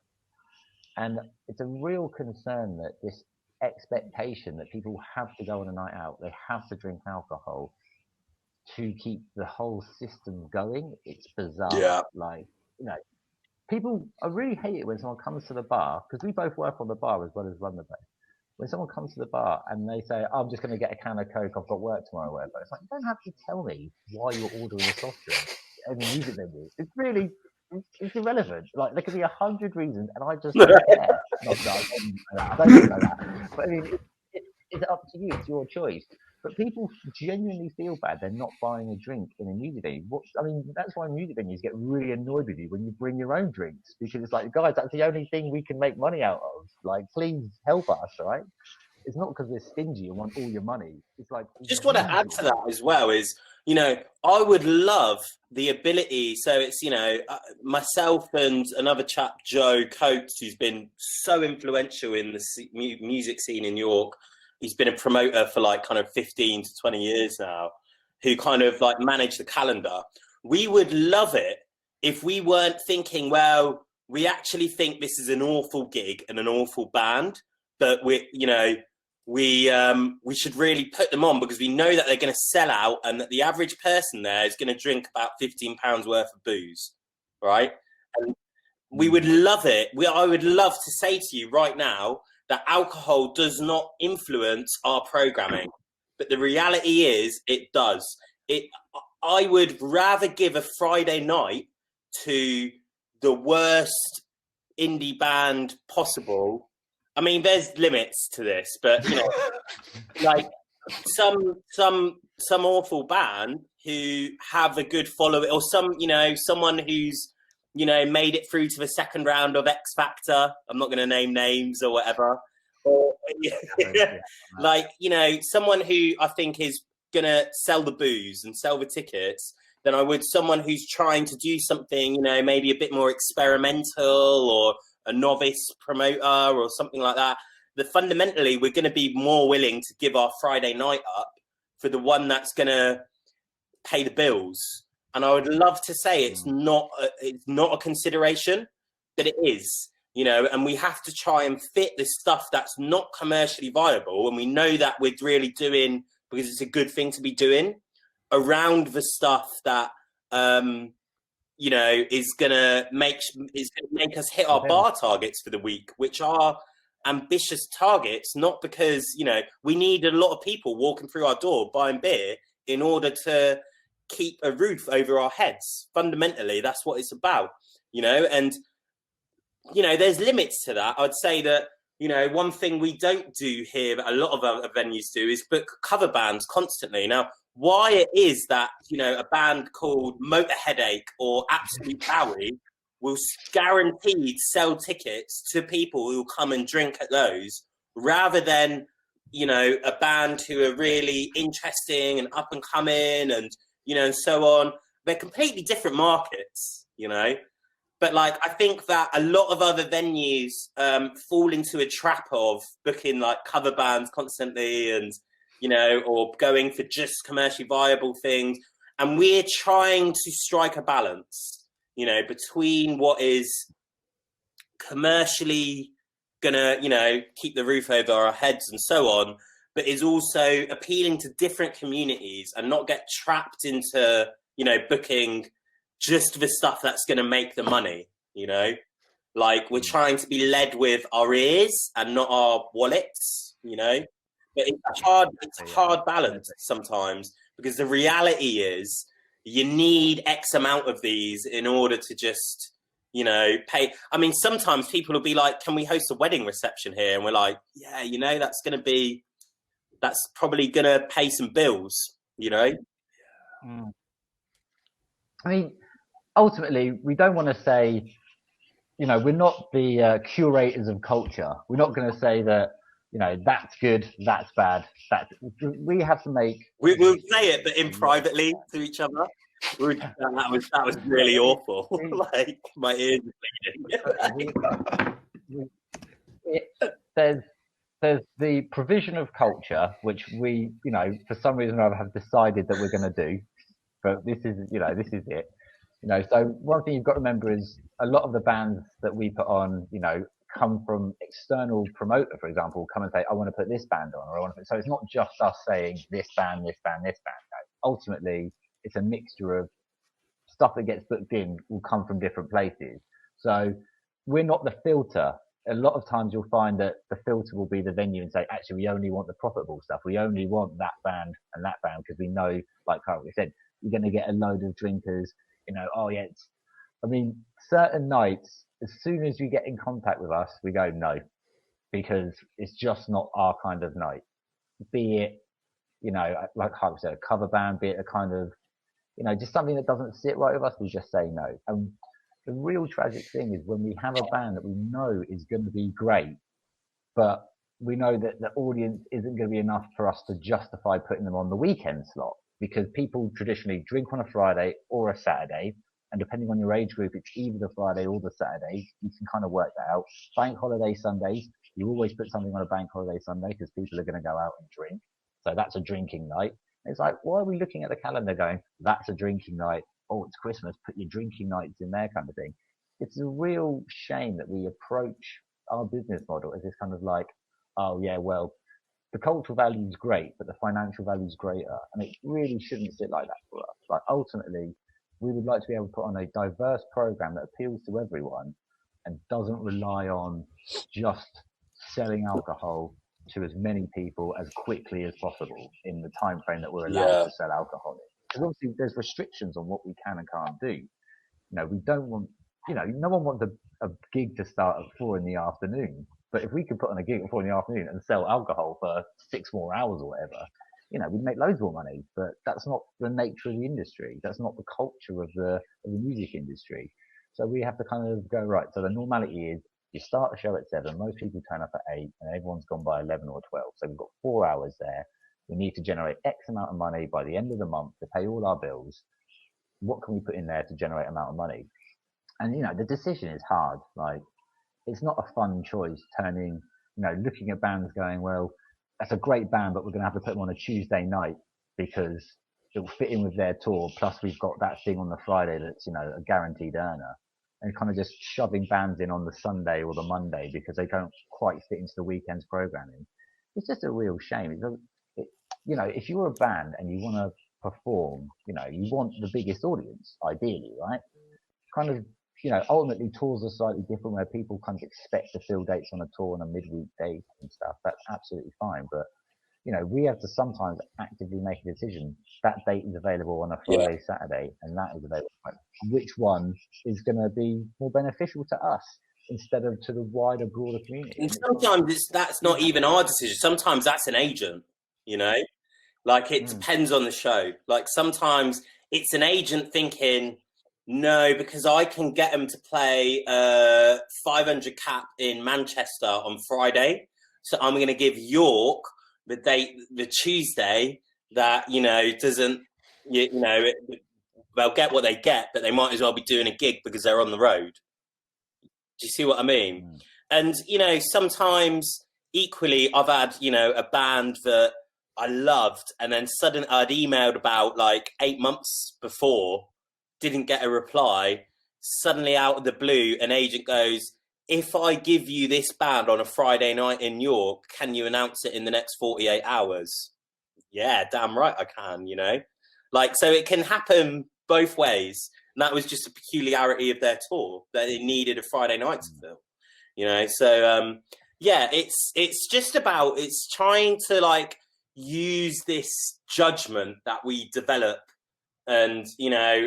And it's a real concern that this expectation that people have to go on a night out, they have to drink alcohol to keep the whole system going. It's bizarre. Yeah. People, I really hate it when someone comes to the bar, because we both work on the bar as well as run the place. When someone comes to the bar and they say, I'm just going to get a can of Coke, I've got work tomorrow, whatever. It's like, you don't have to tell me why you're ordering a soft drink at a music venue. It's really, it's irrelevant. Like, there could be 100 reasons, and I just don't care. I don't know that. But I mean, it's up to you. It's your choice. But people genuinely feel bad they're not buying a drink in a music venue. That's why music venues get really annoyed with you when you bring your own drinks, because it's like, guys, that's the only thing we can make money out of. Like, please help us, right? It's not because we're stingy and want all your money. It's like, just want to add to that as well is, I would love the ability. So it's, myself and another chap, Joe Coates, who's been so influential in the music scene in York. He's been a promoter for like kind of 15 to 20 years now, who kind of like manage the calendar. We would love it if we weren't thinking, well, we actually think this is an awful gig and an awful band, but we should really put them on because we know that they're going to sell out and that the average person there is going to drink about £15 worth of booze, right? And we would love it. I would love to say to you right now that alcohol does not influence our programming, but the reality is it does. I would rather give a Friday night to the worst indie band possible. I mean, there's limits to this, but like some awful band who have a good following, or someone who's made it through to the second round of X Factor. I'm not going to name names or whatever. Or, someone who I think is going to sell the booze and sell the tickets than I would someone who's trying to do something, maybe a bit more experimental or a novice promoter or something like that. That fundamentally, we're going to be more willing to give our Friday night up for the one that's going to pay the bills. And I would love to say it's not a consideration, but it is, and we have to try and fit the stuff that's not commercially viable. And we know that we're really doing, because it's a good thing to be doing, around the stuff that, is going to make us hit our bar targets for the week, which are ambitious targets, not because, we need a lot of people walking through our door buying beer in order to keep a roof over our heads. Fundamentally, that's what it's about, and there's limits to that. I'd say that one thing we don't do here that a lot of other venues do is book cover bands constantly. Now, why it is that a band called Motor Headache or Absolute Bowie will guaranteed sell tickets to people who will come and drink at those, rather than you know, a band who are really interesting and up and coming and, you know, and so on. They're completely different markets, you know. But like, I think that a lot of other venues fall into a trap of booking like cover bands constantly and, you know, or going for just commercially viable things. And we're trying to strike a balance, you know, between what is commercially gonna, you know, keep the roof over our heads and so on, but is also appealing to different communities and not get trapped into, you know, booking just the stuff that's going to make the money, you know. Like, we're trying to be led with our ears and not our wallets, you know. But it's a hard balance sometimes, because the reality is you need X amount of these in order to just, you know, pay. I mean, sometimes people will be like, can we host a wedding reception here? And we're like, yeah, you know, that's probably going to pay some bills, you know? I mean, ultimately, we don't want to say, you know, we're not the curators of culture. We're not going to say that, you know, that's good, that's bad. We have to make. We'll say it, but in privately to each other. That was really awful. Like, my ears are bleeding. There's the provision of culture, which we, you know, for some reason or other have decided that we're going to do. But this is it. You know, so one thing you've got to remember is a lot of the bands that we put on, you know, come from external promoter, for example, come and say, I want to put this band on, or I want to put, so it's not just us saying this band, this band, this band. No. Ultimately, it's a mixture of stuff that gets booked in will come from different places. So we're not the filter. A lot of times you'll find that the filter will be the venue and say, actually, we only want the profitable stuff. We only want that band and that band because we know, like we said, you're going to get a load of drinkers, you know, oh yeah, I mean, certain nights, as soon as you get in contact with us, we go, no, because it's just not our kind of night. Be it, you know, like Hark said, a cover band, be it a kind of, you know, just something that doesn't sit right with us, we just say no. And the real tragic thing is when we have a band that we know is going to be great, but we know that the audience isn't going to be enough for us to justify putting them on the weekend slot, because people traditionally drink on a Friday or a Saturday, and depending on your age group, it's either the Friday or the Saturday. You can kind of work that out. Bank holiday Sundays, you always put something on a bank holiday Sunday because people are going to go out and drink. So that's a drinking night. It's like, why are we looking at the calendar going, that's a drinking night? Oh, it's Christmas, put your drinking nights in there, kind of thing. It's a real shame that we approach our business model as this kind of like, oh yeah, well, the cultural value is great, but the financial value is greater. And it really shouldn't sit like that for us. Like, ultimately, we would like to be able to put on a diverse program that appeals to everyone and doesn't rely on just selling alcohol to as many people as quickly as possible in the time frame that we're allowed to sell alcohol in. Because obviously there's restrictions on what we can and can't do. You know, we don't want, you know, no one wants a gig to start at 4 p.m. But if we could put on a gig at 4 p.m. and sell alcohol for 6 more hours or whatever, you know, we'd make loads more money. But that's not the nature of the industry. That's not the culture of the music industry. So we have to kind of go, right, so the normality is you start a show at 7, most people turn up at 8, and everyone's gone by 11 or 12. So we've got 4 hours there. We need to generate X amount of money by the end of the month to pay all our bills. What can we put in there to generate amount of money? And, you know, the decision is hard. Like, it's not a fun choice turning, you know, looking at bands going, well, that's a great band, but we're going to have to put them on a Tuesday night because it will fit in with their tour. Plus we've got that thing on the Friday that's, you know, a guaranteed earner. And kind of just shoving bands in on the Sunday or the Monday because they don't quite fit into the weekend's programming. It's just a real shame. You know, if you're a band and you want to perform, you know, you want the biggest audience, ideally, right? Kind of, you know, ultimately tours are slightly different where people kind of expect to fill dates on a tour on a midweek date and stuff. That's absolutely fine. But, you know, we have to sometimes actively make a decision. That date is available on a Friday, Saturday, and that is available. Which one is going to be more beneficial to us instead of to the wider, broader community? And sometimes that's not even our decision. Sometimes that's an agent, you know? Like, it depends on the show. Like, sometimes it's an agent thinking, no, because I can get them to play 500 cap in Manchester on Friday. So I'm going to give York the Tuesday that, doesn't, they'll get what they get, but they might as well be doing a gig because they're on the road. Do you see what I mean? And, sometimes equally I've had, a band that I loved, and then suddenly I'd emailed about like 8 months before, didn't get a reply. Suddenly out of the blue, an agent goes, if I give you this band on a Friday night in York, can you announce it in the next 48 hours? Yeah, damn right I can, so it can happen both ways. And that was just a peculiarity of their tour, that they needed a Friday night to fill, so it's just about, it's trying to like use this judgment that we develop, and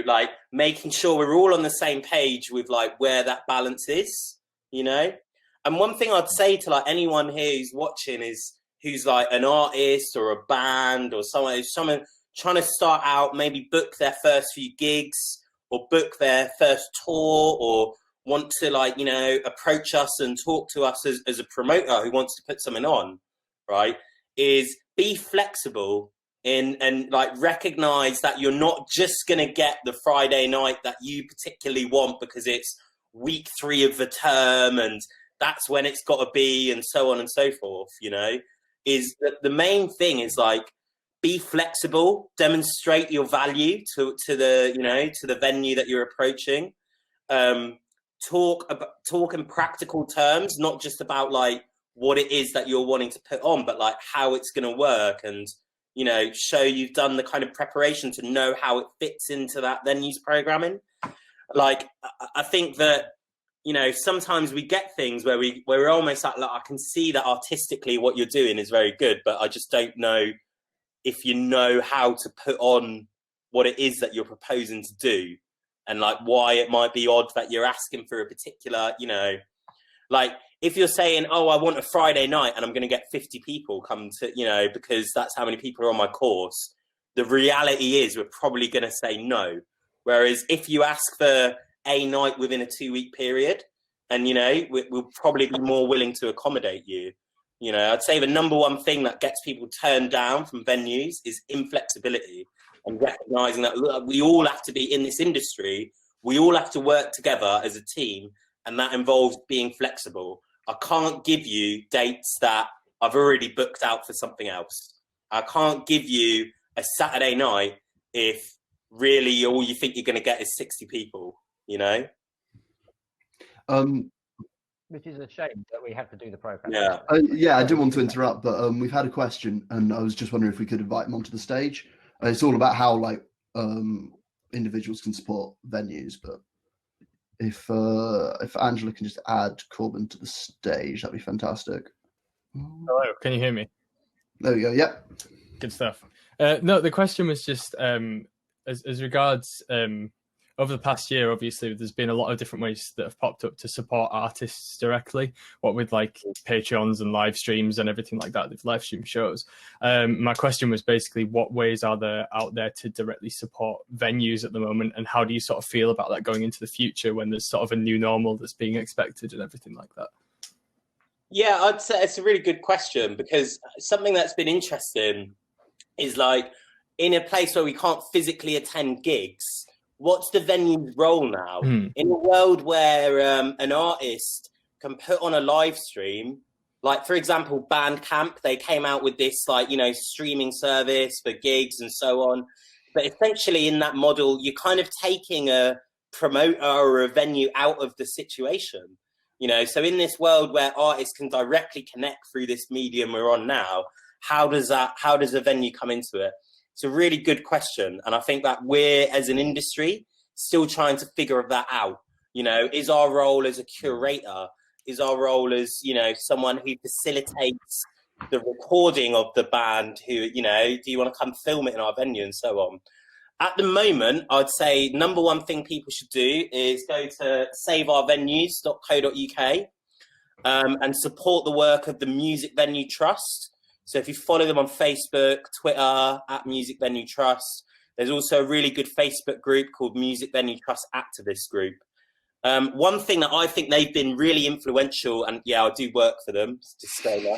like making sure we're all on the same page with like where that balance is, and one thing I'd say to like anyone here who's watching is, who's like an artist or a band or someone trying to start out, maybe book their first few gigs or book their first tour, or want to like, approach us and talk to us as a promoter who wants to put something on, right, is be flexible and like recognize that you're not just going to get the Friday night that you particularly want because it's week 3 of the term and that's when it's got to be, and so on and so forth, is that the main thing is like, be flexible, demonstrate your value to the, to the venue that you're approaching. Talk in practical terms, not just about like what it is that you're wanting to put on, but like how it's going to work, and show you've done the kind of preparation to know how it fits into that venue's programming. Like I think that sometimes we get things where we're almost like I can see that artistically what you're doing is very good, but I just don't know if you know how to put on what it is that you're proposing to do, and like why it might be odd that you're asking for a particular, like if you're saying, oh, I want a Friday night and I'm going to get 50 people come to, because that's how many people are on my course, the reality is we're probably going to say no. Whereas if you ask for a night within a 2-week period, and, we'll probably be more willing to accommodate you. I'd say the number one thing that gets people turned down from venues is inflexibility, and recognizing that look, we all have to be in this industry. We all have to work together as a team, and that involves being flexible. I can't give you dates that I've already booked out for something else. I can't give you a Saturday night if really all you think you're going to get is 60 people, Which is a shame that we have to do the program. Yeah. I didn't want to interrupt, but we've had a question, and I was just wondering if we could invite him onto the stage. It's all about how like individuals can support venues, but if Angela can just add Corbin to the stage, that'd be fantastic. Hello, can you hear me? There we go. Yep. Good stuff. No, the question was just as regards over the past year, obviously, there's been a lot of different ways that have popped up to support artists directly, what with like Patreons and live streams and everything like that, they've live stream shows. My question was basically, what ways are there out there to directly support venues at the moment, and how do you sort of feel about that going into the future when there's sort of a new normal that's being expected and everything like that? Yeah, I'd say it's a really good question, because something that's been interesting is like, in a place where we can't physically attend gigs, what's the venue's role now? In a world where an artist can put on a live stream, like, for example, Bandcamp, they came out with this, like, streaming service for gigs and so on. But essentially in that model, you're kind of taking a promoter or a venue out of the situation. So in this world where artists can directly connect through this medium we're on now, how does a venue come into it? It's a really good question. And I think that we're, as an industry, still trying to figure that out. Is our role as a curator, is our role as, someone who facilitates the recording of the band, who, do you want to come film it in our venue and so on? At the moment, I'd say number one thing people should do is go to saveourvenues.co.uk and support the work of the Music Venue Trust. So if you follow them on Facebook, Twitter, @Music Venue Trust, there's also a really good Facebook group called Music Venue Trust Activist Group. One thing that I think they've been really influential, and yeah, I do work for them, disclaimer,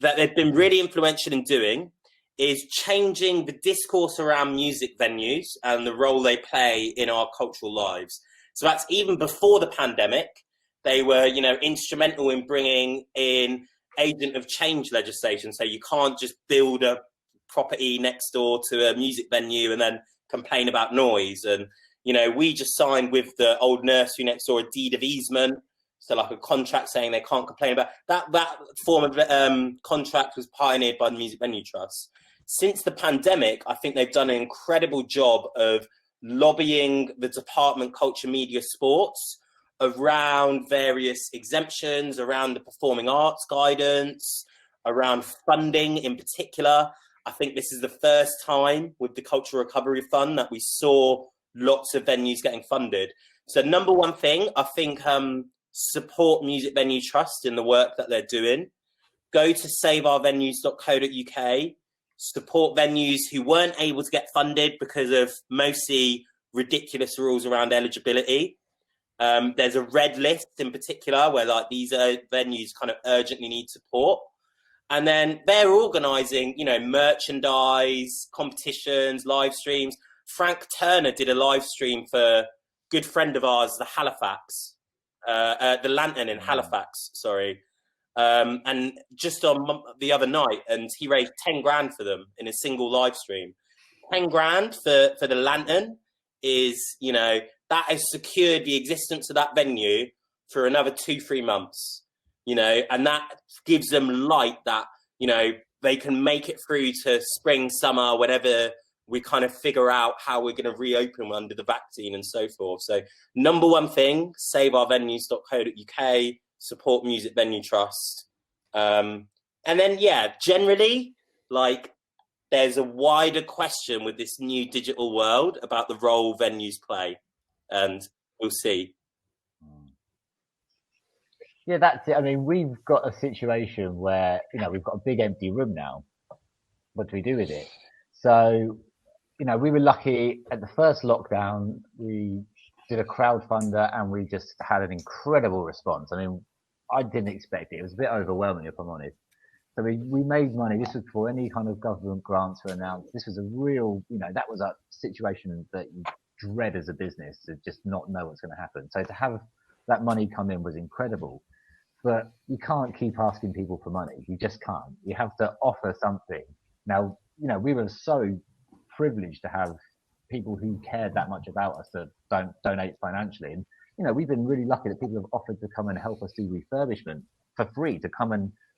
that they've been really influential in doing is changing the discourse around music venues and the role they play in our cultural lives. So that's even before the pandemic. They were, instrumental in bringing in agent of change legislation. So you can't just build a property next door to a music venue and then complain about noise. And, we just signed with the old nursery next door a deed of easement. So like a contract saying they can't complain about that. That form of contract was pioneered by the Music Venue Trust. Since the pandemic, I think they've done an incredible job of lobbying the Department Culture, Media, Sports around various exemptions, around the performing arts guidance, around funding in particular. I think this is the first time with the Cultural Recovery Fund that we saw lots of venues getting funded. So number one thing, I think support Music Venue Trust in the work that they're doing. Go to saveourvenues.co.uk. Support venues who weren't able to get funded because of mostly ridiculous rules around eligibility. There's a red list in particular where these venues kind of urgently need support. And then they're organising, merchandise, competitions, live streams. Frank Turner did a live stream for a good friend of ours, the Lantern in Halifax, sorry. And just on the other night, and he raised 10 grand for them in a single live stream. 10 grand for the Lantern is, that has secured the existence of that venue for another 2-3 months, and that gives them light that, they can make it through to spring, summer, whenever we kind of figure out how we're going to reopen under the vaccine and so forth. So number one thing, saveourvenues.co.uk, support Music Venue Trust. And then, generally, there's a wider question with this new digital world about the role venues play. And we'll see. Yeah, that's it. I mean, we've got a situation where, we've got a big empty room now. What do we do with it? So, we were lucky at the first lockdown. We did a crowdfunder and we just had an incredible response. I mean, I didn't expect it. It was a bit overwhelming, if I'm honest. So we made money. This was before any kind of government grants were announced. This was a real, that was a situation that you dread as a business, to just not know what's going to happen. So to have that money come in was incredible. But you can't keep asking people for money. You just can't. You have to offer something. Now, we were so privileged to have people who cared that much about us to donate financially. And, we've been really lucky that people have offered to come and help us do refurbishment for free, to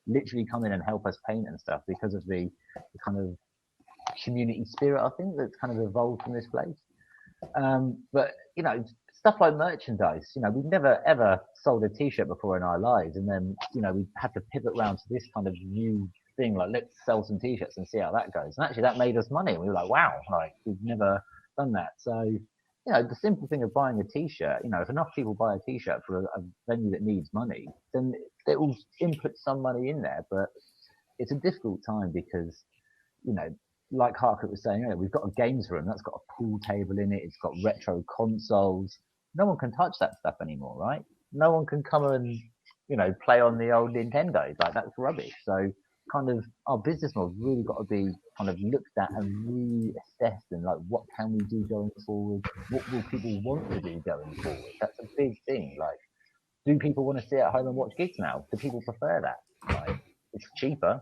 literally come in and help us paint and stuff, because of the kind of community spirit, I think, that's kind of evolved from this place. But, stuff like merchandise, we've never ever sold a t-shirt before in our lives. And then, we had to pivot around to this kind of new thing, let's sell some t-shirts and see how that goes. And actually that made us money. We were like, wow, we've never done that. So, the simple thing of buying a t-shirt, if enough people buy a t-shirt for a venue that needs money, then it will input some money in there. But it's a difficult time because, like Harkirit was saying, we've got a games room that's got a pool table in it. It's got retro consoles. No one can touch that stuff anymore, right? No one can come and, play on the old Nintendo. That's rubbish. So kind of our business model really got to be kind of looked at and reassessed, and what can we do going forward? What will people want to do going forward? That's a big thing. Do people want to sit at home and watch gigs now? Do people prefer that? It's cheaper.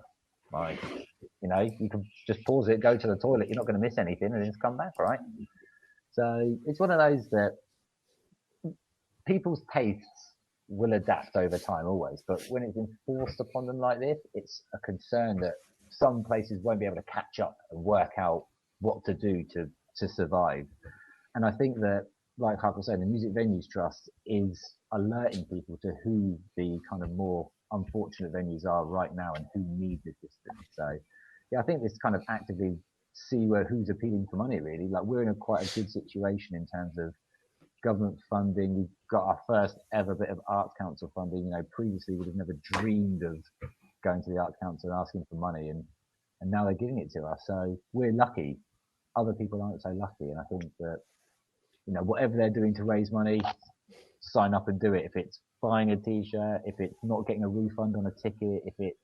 You can just pause it, go to the toilet. You're not going to miss anything, and then just come back, right? So it's one of those that people's tastes will adapt over time always, but when it's enforced upon them like this, it's a concern that some places won't be able to catch up and work out what to do to survive. And I think that, like Hark was saying, the Music Venues Trust is alerting people to who the kind of more unfortunate venues are right now and who need the assistance. So I think this kind of actively see who's appealing for money, really. We're in quite a good situation in terms of government funding. We've got our first ever bit of Arts Council funding. Previously we'd have never dreamed of going to the Arts Council and asking for money, and now they're giving it to us. So we're lucky. Other people aren't so lucky, and I think that whatever they're doing to raise money, sign up and do it. If it's buying a t-shirt, if it's not getting a refund on a ticket, if it's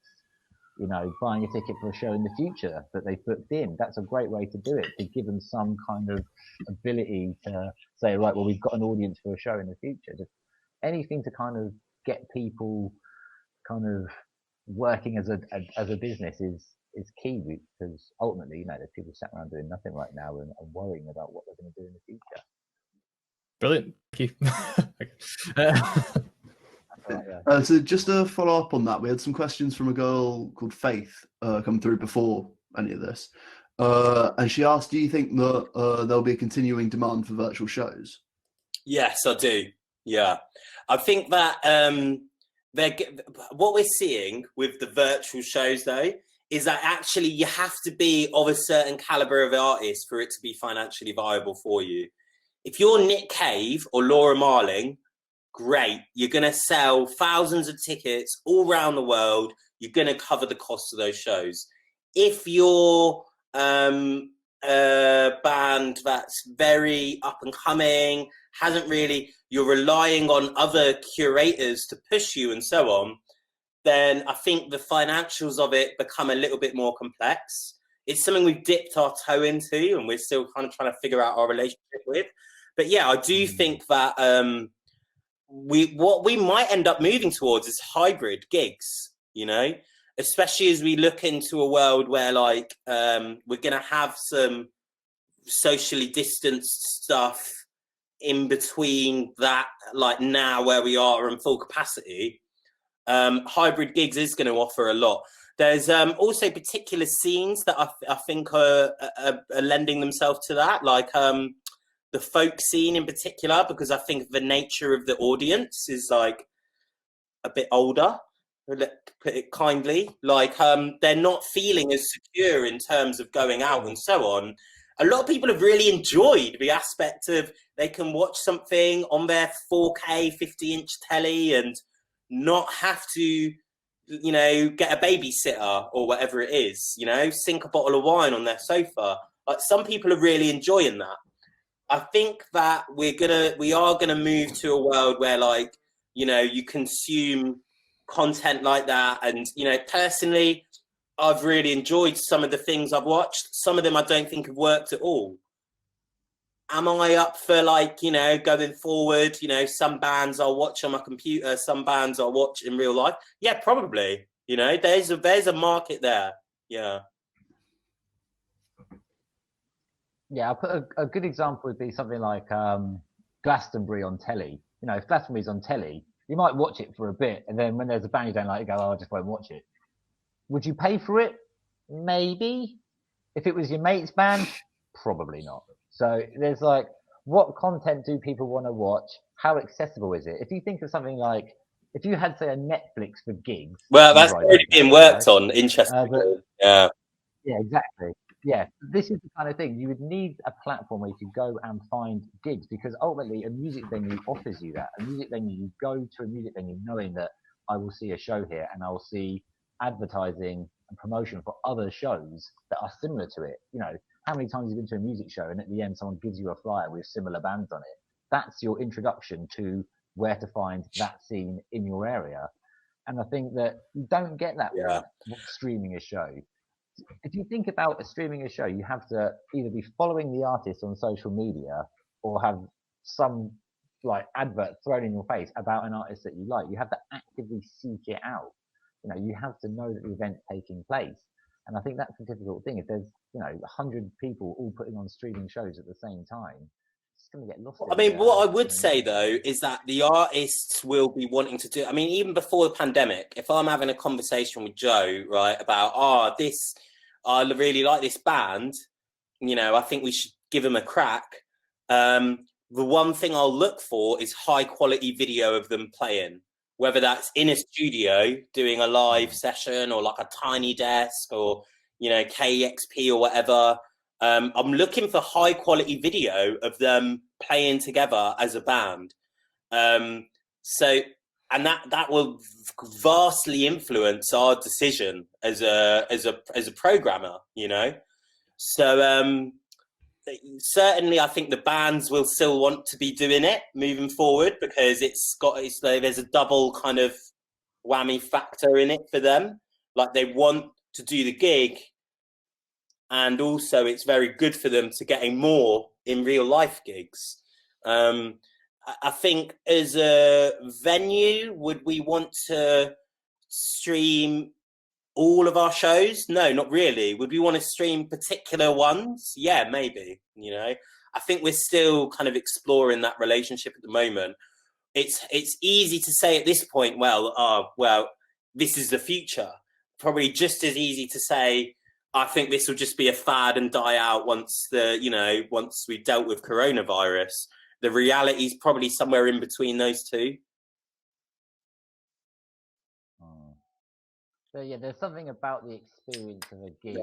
buying a ticket for a show in the future that they've booked in. That's a great way to do it, to give them some kind of ability to say, right, well, we've got an audience for a show in the future. Just anything to kind of get people kind of working as a business is key, because ultimately, there's people sat around doing nothing right now and worrying about what they're going to do in the future. Brilliant. Thank you. So just to follow up on that, we had some questions from a girl called Faith come through before any of this. And she asked, do you think that there'll be a continuing demand for virtual shows? Yes, I do. Yeah. I think that what we're seeing with the virtual shows, though, is that actually you have to be of a certain caliber of artist for it to be financially viable for you. If you're Nick Cave or Laura Marling, great. You're going to sell thousands of tickets all around the world. You're going to cover the cost of those shows. If you're a band that's very up and coming, you're relying on other curators to push you and so on, then I think the financials of it become a little bit more complex. It's something we've dipped our toe into and we're still kind of trying to figure out our relationship with. But yeah, I do think that what we might end up moving towards is hybrid gigs, especially as we look into a world where we're going to have some socially distanced stuff in between that, like now where we are in full capacity. Hybrid gigs is going to offer a lot. There's also particular scenes that I think are lending themselves to that, like the folk scene in particular, because I think the nature of the audience is like a bit older, put it kindly. Like they're not feeling as secure in terms of going out and so on. A lot of people have really enjoyed the aspect of they can watch something on their 4K 50-inch telly and not have to, get a babysitter or whatever it is, sink a bottle of wine on their sofa. Like some people are really enjoying that. I think that we are gonna move to a world where you consume content like that. And, personally, I've really enjoyed some of the things I've watched. Some of them I don't think have worked at all. Am I up for going forward? Some bands I'll watch on my computer, some bands I'll watch in real life. Yeah, probably. There's a market there. Yeah. Yeah, I'll put a good example would be something like Glastonbury on telly. If Glastonbury's on telly, you might watch it for a bit, and then when there's a band you don't like, you go, oh, I just won't watch it. Would you pay for it? Maybe. If it was your mate's band, probably not. So there's what content do people want to watch? How accessible is it? If you think of something like, if you had, say, a Netflix for gigs. Well, that's already being worked on, interestingly. Yeah. Yeah, exactly. Yeah, this is the kind of thing you would need a platform where you could go and find gigs, because ultimately a music venue offers you that. A music venue, you go to a music venue knowing that I will see a show here and I will see advertising and promotion for other shows that are similar to it. How many times have you been to a music show and at the end someone gives you a flyer with similar bands on it? That's your introduction to where to find that scene in your area. And I think that you don't get that with streaming a show. If you think about streaming a show, you have to either be following the artist on social media or have some advert thrown in your face about an artist that you like. You have to actively seek it out. You have to know that the event's taking place. And I think that's a difficult thing. If there's 100 people all putting on streaming shows at the same time, it's going to get lost. I mean, what I would say though is that the artists will be wanting to do. I mean, even before the pandemic, if I'm having a conversation with Joe, right, about I really like this band, I think we should give them a crack. The one thing I'll look for is high quality video of them playing. Whether that's in a studio doing a live session or a tiny desk or, KEXP or whatever. I'm looking for high quality video of them playing together as a band. And that will vastly influence our decision as a programmer, So certainly I think the bands will still want to be doing it moving forward, because there's a double kind of whammy factor in it for them. Like they want to do the gig, and also it's very good for them to getting more in real life gigs. I think as a venue, would we want to stream all of our shows? No, not really. Would we want to stream particular ones? Yeah, maybe. You know, I think we're still kind of exploring that relationship at the moment. It's easy to say at this point, well, this is the future. Probably just as easy to say, I think this will just be a fad and die out once we've dealt with coronavirus. The reality is probably somewhere in between those two. So yeah, there's something about the experience of a gig.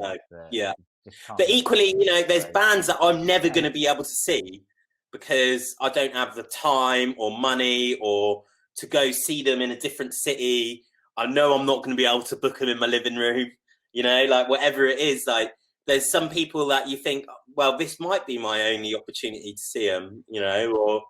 But equally, you know, there's bands that I'm never going to be able to see because I don't have the time or money or to go see them in a different city. I know I'm not going to be able to book them in my living room, you know, like whatever it is. Like there's some people that you think, well, this might be my only opportunity to see them, you know, or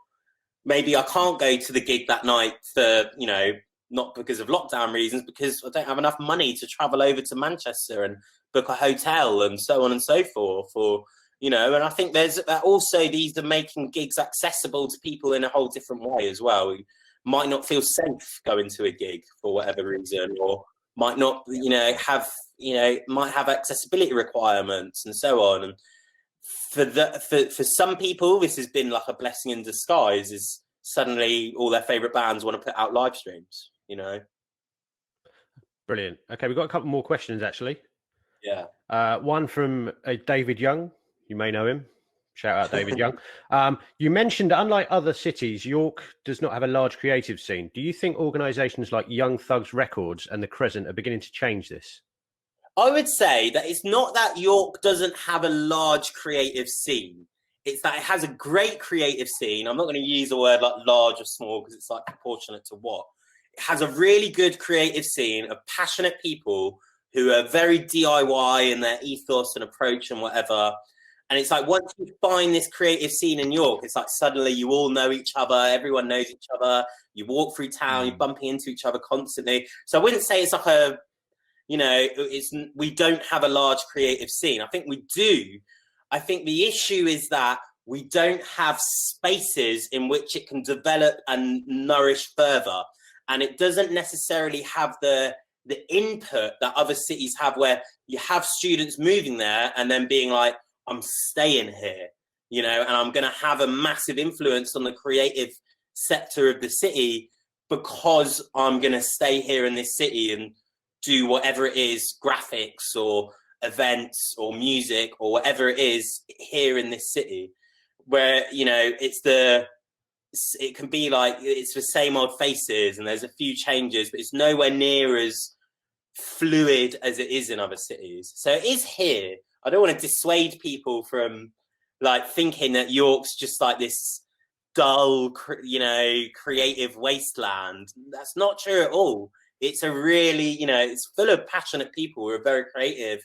maybe I can't go to the gig that night for, you know, not because of lockdown reasons, because I don't have enough money to travel over to Manchester and book a hotel and so on and so forth. Or, you know, and I think there's also these are making gigs accessible to people in a whole different way as well, who might not feel safe going to a gig for whatever reason, or might not, you know, might have accessibility requirements and so on. And for some people, this has been like a blessing in disguise, is suddenly all their favorite bands want to put out live streams, you know. Brilliant. Okay, we've got a couple more questions actually. Yeah. One from David Young. You may know him. Shout out David Young. You mentioned that unlike other cities, York does not have a large creative scene. Do you think organisations like Young Thugs Records and the Crescent are beginning to change this? I would say that it's not that York doesn't have a large creative scene. It's that it has a great creative scene. I'm not going to use the word like large or small because it's like proportionate to what. It has a really good creative scene of passionate people who are very DIY in their ethos and approach and whatever. And it's like once you find this creative scene in York, it's like suddenly you all know each other. Everyone knows each other. You walk through town, you're bumping into each other constantly. So I wouldn't say it's like a, you know, we don't have a large creative scene. I think we do. I think the issue is that we don't have spaces in which it can develop and nourish further. And it doesn't necessarily have the input that other cities have, where you have students moving there and then being like, I'm staying here, you know, and I'm going to have a massive influence on the creative sector of the city because I'm going to stay here in this city and do whatever it is, graphics or events or music or whatever it is here in this city, where, you know, it can be like it's the same old faces and there's a few changes, but it's nowhere near as fluid as it is in other cities. So it is here. I don't want to dissuade people from like thinking that York's just like this dull, you know, creative wasteland. That's not true at all. It's a really, you know, it's full of passionate people who are very creative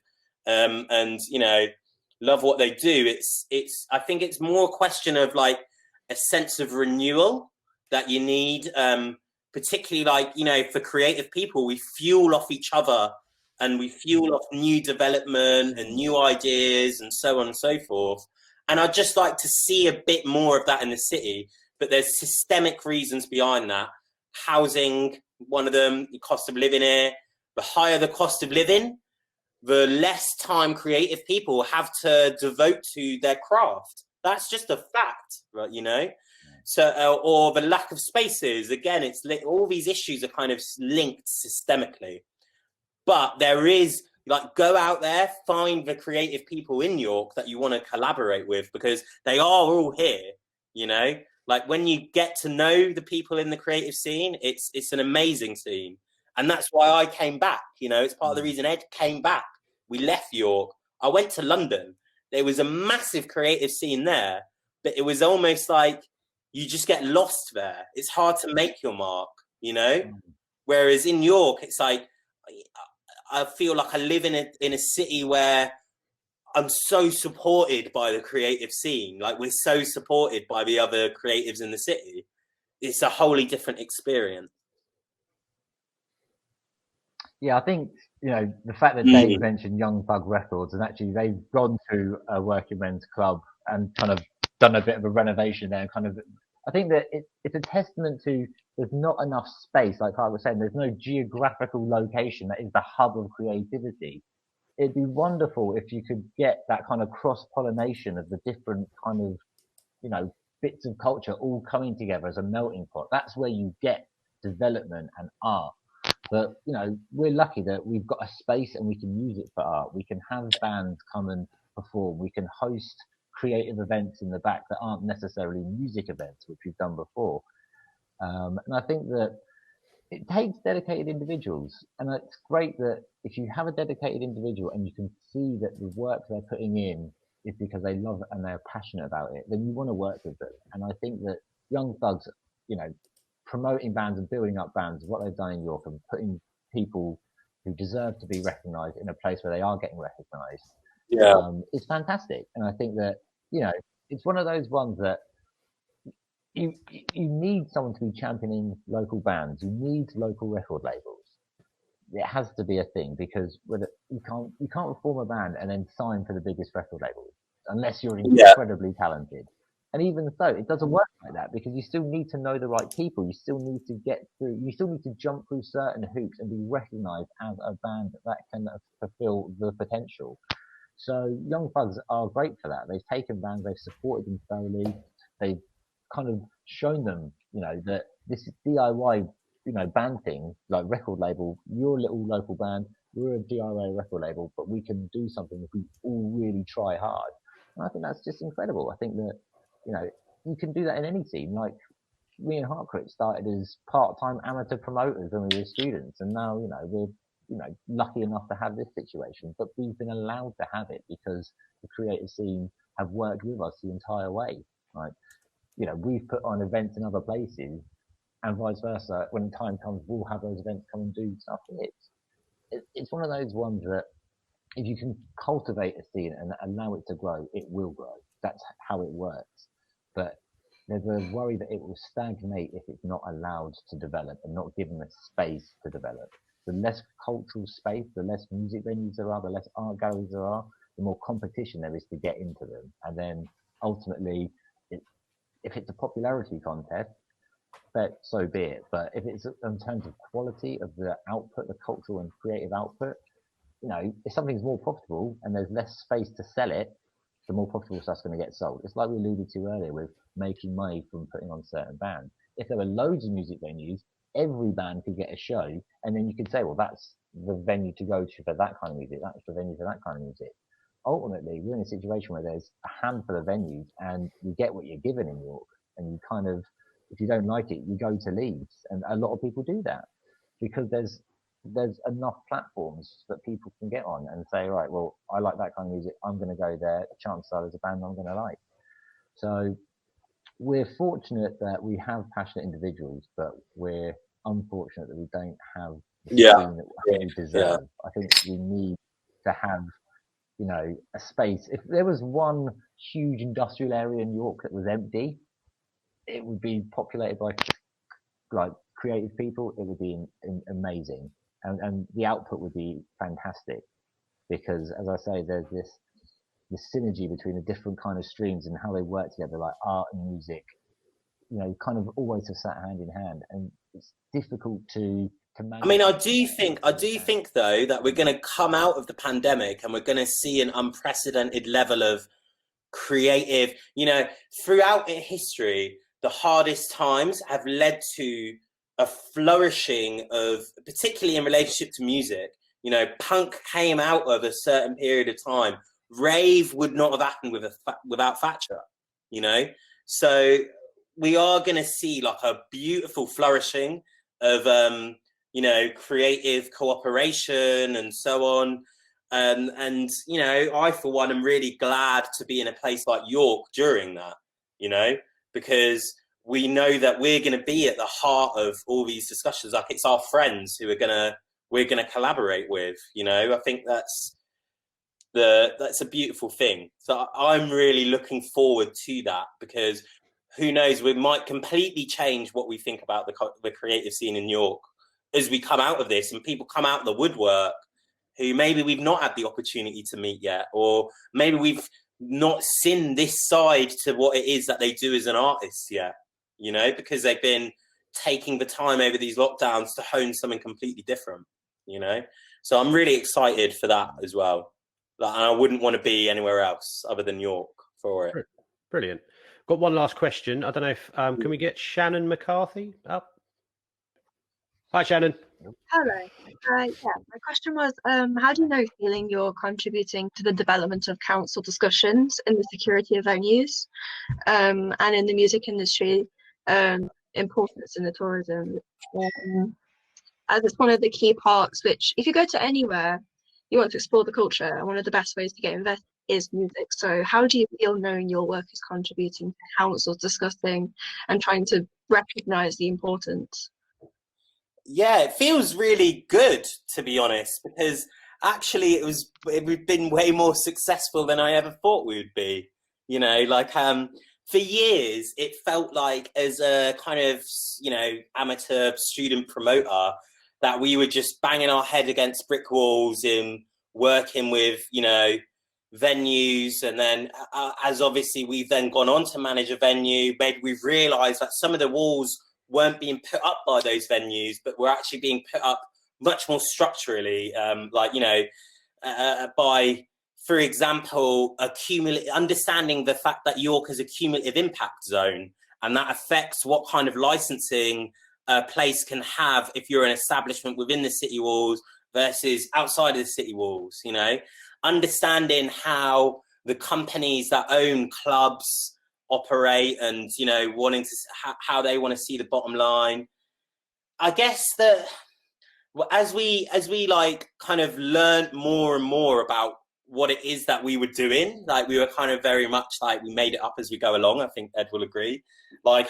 and, you know, love what they do. I think it's more a question of like a sense of renewal that you need, particularly like, you know, for creative people, we fuel off each other and we fuel off new development and new ideas and so on and so forth. And I'd just like to see a bit more of that in the city, but there's systemic reasons behind that. Housing, one of them, the cost of living here. The higher the cost of living, the less time creative people have to devote to their craft. That's just a fact, right? You know? So, or the lack of spaces. Again, it's all these issues are kind of linked systemically. But there is, like, go out there, find the creative people in York that you want to collaborate with, because they are all here, you know? Like, when you get to know the people in the creative scene, it's an amazing scene. And that's why I came back, you know? It's part of the reason Ed came back. We left York. I went to London. There was a massive creative scene there, but it was almost like you just get lost there. It's hard to make your mark, you know? Whereas in York, it's like, I feel like I live in a city where I'm so supported by the creative scene. Like, we're so supported by the other creatives in the city. It's a wholly different experience. Yeah, I think, the fact that Dave mentioned Young Bug Records, and actually they've gone to a working men's club and kind of done a bit of a renovation there, and kind of, I think that it's a testament to there's not enough space, like I was saying, there's no geographical location that is the hub of creativity. It'd be wonderful if you could get that kind of cross-pollination of the different kind of, bits of culture all coming together as a melting pot. That's where you get development and art. But, we're lucky that we've got a space and we can use it for art. We can have bands come and perform. We can host creative events in the back that aren't necessarily music events, which we've done before. And I think that it takes dedicated individuals. And it's great that if you have a dedicated individual and you can see that the work they're putting in is because they love it and they're passionate about it, then you want to work with them. And I think that Young Thugs, promoting bands and building up bands, what they've done in York and putting people who deserve to be recognised in a place where they are getting recognised, is fantastic. And I think that, it's one of those ones that you need someone to be championing local bands. You need local record labels. It has to be a thing, because you can't form a band and then sign for the biggest record labels unless you're incredibly talented. And even so, it doesn't work like that, because you still need to know the right people. You still need to get through. You still need to jump through certain hoops and be recognised as a band that can fulfil the potential. So Young Thugs are great for that. They've taken bands, they've supported them thoroughly. They've kind of shown them, that this DIY, band thing, like record label, you're a little local band, we're a DIY record label, but we can do something if we all really try hard. And I think that's just incredible. I think that, you can do that in any scene. Like me and Harkirit started as part-time amateur promoters when we were students, and now, we're, lucky enough to have this situation, but we've been allowed to have it because the creative scene have worked with us the entire way. Like, we've put on events in other places, and vice versa. When time comes, we'll have those events come and do stuff. It's one of those ones that if you can cultivate a scene and allow it to grow, it will grow. That's how it works. But there's a worry that it will stagnate if it's not allowed to develop and not given the space to develop. The less cultural space, the less music venues there are, the less art galleries there are, the more competition there is to get into them. And then ultimately, if it's a popularity contest, but so be it. But if it's in terms of quality of the output, the cultural and creative output, if something's more profitable and there's less space to sell it, the more profitable stuff's going to get sold. It's like we alluded to earlier with making money from putting on certain bands. If there were loads of music venues, every band could get a show, and then you could say, well, that's the venue to go to for that kind of music, that's the venue for that kind of music. Ultimately, we're in a situation where there's a handful of venues and you get what you're given in York, and you kind of, if you don't like it, you go to Leeds. And a lot of people do that because there's enough platforms that people can get on and say, right, well, I like that kind of music, I'm going to go there. Chances are there's a band I'm going to like. So we're fortunate that we have passionate individuals, but we're unfortunate that we don't have the team that we deserve. I think we need to have, a space. If there was one huge industrial area in York that was empty, it would be populated by like creative people. It would be amazing. And the output would be fantastic, because, as I say, there's this synergy between the different kind of streams and how they work together, like art and music, kind of always have sat hand in hand, and it's difficult to manage. I mean, I do think though that we're going to come out of the pandemic and we're going to see an unprecedented level of creative, throughout history, the hardest times have led to a flourishing of, particularly in relationship to music. Punk came out of a certain period of time. Rave would not have happened without Thatcher, So we are going to see like a beautiful flourishing of, creative cooperation and so on. And I, for one, am really glad to be in a place like York during that, because we know that we're going to be at the heart of all these discussions. Like, it's our friends who we're going to collaborate with. I think that's a beautiful thing. So I'm really looking forward to that, because who knows, we might completely change what we think about the creative scene in York as we come out of this and people come out of the woodwork who maybe we've not had the opportunity to meet yet, or maybe we've not seen this side to what it is that they do as an artist yet, you know, because they've been taking the time over these lockdowns to hone something completely different, you know. So I'm really excited for that as well. Like, and I wouldn't want to be anywhere else other than York for it. Brilliant. Got one last question. I don't know if can we get Shannon McCarthy up? Hi, Shannon. Hello. Yeah, my question was, how do you know feeling you're contributing to the development of council discussions in the security of venues and in the music industry, importance in the tourism, as it's one of the key parts which, if you go to anywhere, you want to explore the culture, and one of the best ways to get invested is music. So how do you feel knowing your work is contributing to councils discussing and trying to recognise the importance? Yeah, it feels really good, to be honest, because actually we've been way more successful than I ever thought we would be. You know, like for years it felt like, as a kind of, you know, amateur student promoter, that we were just banging our head against brick walls in working with, you know, venues. And then as obviously we've then gone on to manage a venue, maybe we've realised that some of the walls weren't being put up by those venues, but were actually being put up much more structurally, like, you know, by, for example, understanding the fact that York is a cumulative impact zone, and that affects what kind of licensing a place can have if you're an establishment within the city walls versus outside of the city walls, you know, understanding how the companies that own clubs operate and, you know, wanting to how they want to see the bottom line. I guess that as we like kind of learned more and more about what it is that we were doing, like we were kind of very much like we made it up as we go along. I think Ed will agree. Like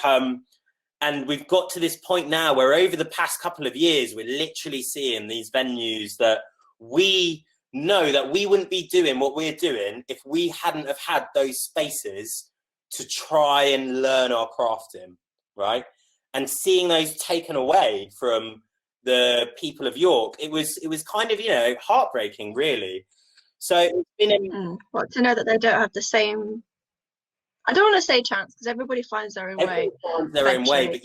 and we've got to this point now where over the past couple of years we're literally seeing these venues that we know that we wouldn't be doing what we're doing if we hadn't have had those spaces to try and learn our craft in, right? And seeing those taken away from the people of York, it was kind of, you know, heartbreaking, really. So it's been well, to know that they don't have the same, I don't want to say chance, because everybody finds their own way. Finds their own way, but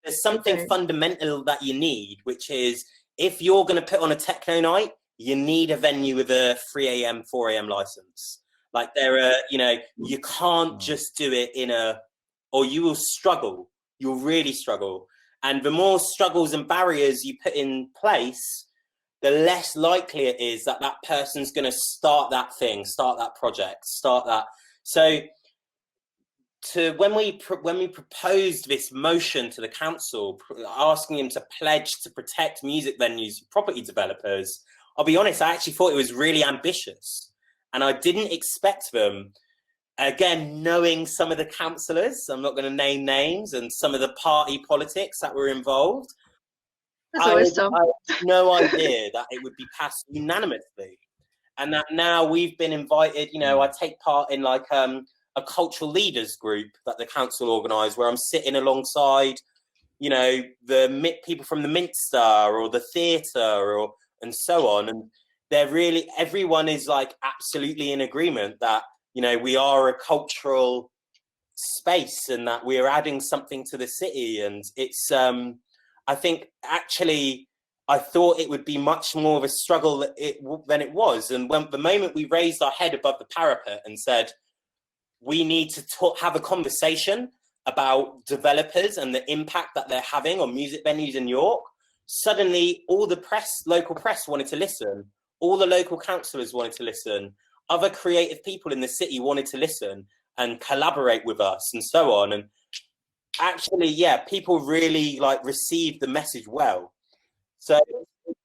there's something fundamental that you need, which is, if you're going to put on a techno night, you need a venue with a 3 a.m., 4 a.m. license. Like you know, you can't just do it or you will struggle. You'll really struggle. And the more struggles and barriers you put in place, the less likely it is that that person's going to start that thing, start that project, start that. So when we proposed this motion to the council, asking them to pledge to protect music venues, property developers, I'll be honest, I actually thought it was really ambitious. And I didn't expect them, again, knowing some of the councillors, I'm not going to name names, and some of the party politics that were involved. I had no idea that it would be passed unanimously. And that now we've been invited, you know, I take part in like a cultural leaders group that the council organised, where I'm sitting alongside, you know, the people from the Minster or the theatre and so on. And they're really, everyone is like absolutely in agreement that, you know, we are a cultural space and that we're adding something to the city. And it's, I think actually, I thought it would be much more of a struggle than it was. And when the moment we raised our head above the parapet and said, we need to have a conversation about developers and the impact that they're having on music venues in York, suddenly all the local press wanted to listen. All the local councillors wanted to listen. Other creative people in the city wanted to listen and collaborate with us and so on. And actually, yeah, people really like received the message well. So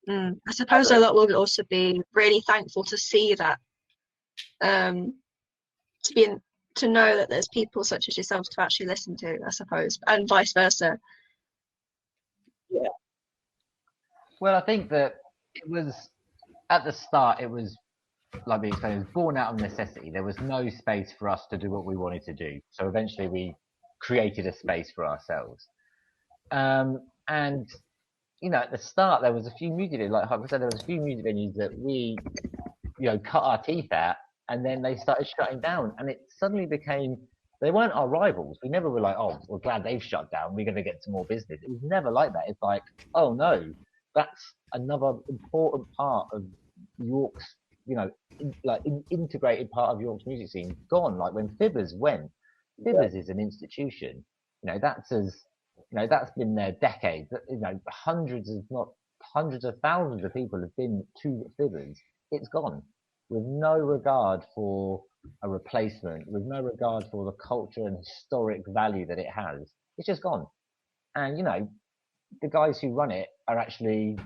I suppose a lot will also be really thankful to see that, to know that there's people such as yourselves to actually listen to, I suppose, and vice versa. Yeah. Well, I think that it was, at the start, it was, like we explained, it was born out of necessity. There was no space for us to do what we wanted to do. So eventually we created a space for ourselves. And, at the start there was a few music venues, like I said, there was a few music venues that we, cut our teeth at, and then they started shutting down, and it suddenly became, they weren't our rivals. We never were like, oh, we're glad they've shut down, we're going to get some more business. It was never like that. It's like, oh no, that's another important part of York's, integrated part of York's music scene gone. Like when Fibbers went, Fibbers is an institution. That's been there decades. Hundreds of thousands of people have been to Fibbers. It's gone with no regard for a replacement, with no regard for the culture and historic value that it has. It's just gone. And the guys who run it are actually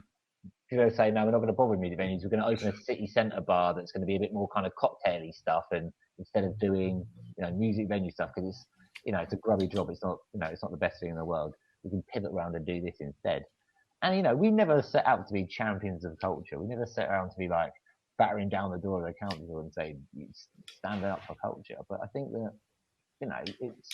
say, no, we're not going to bother with music venues. We're going to open a city centre bar that's going to be a bit more kind of cocktaily stuff, and instead of doing music venue stuff, because it's a grubby job. It's not it's not the best thing in the world. We can pivot around and do this instead. And we never set out to be champions of culture. We never set out to be like battering down the door of the council and say stand up for culture. But I think that it's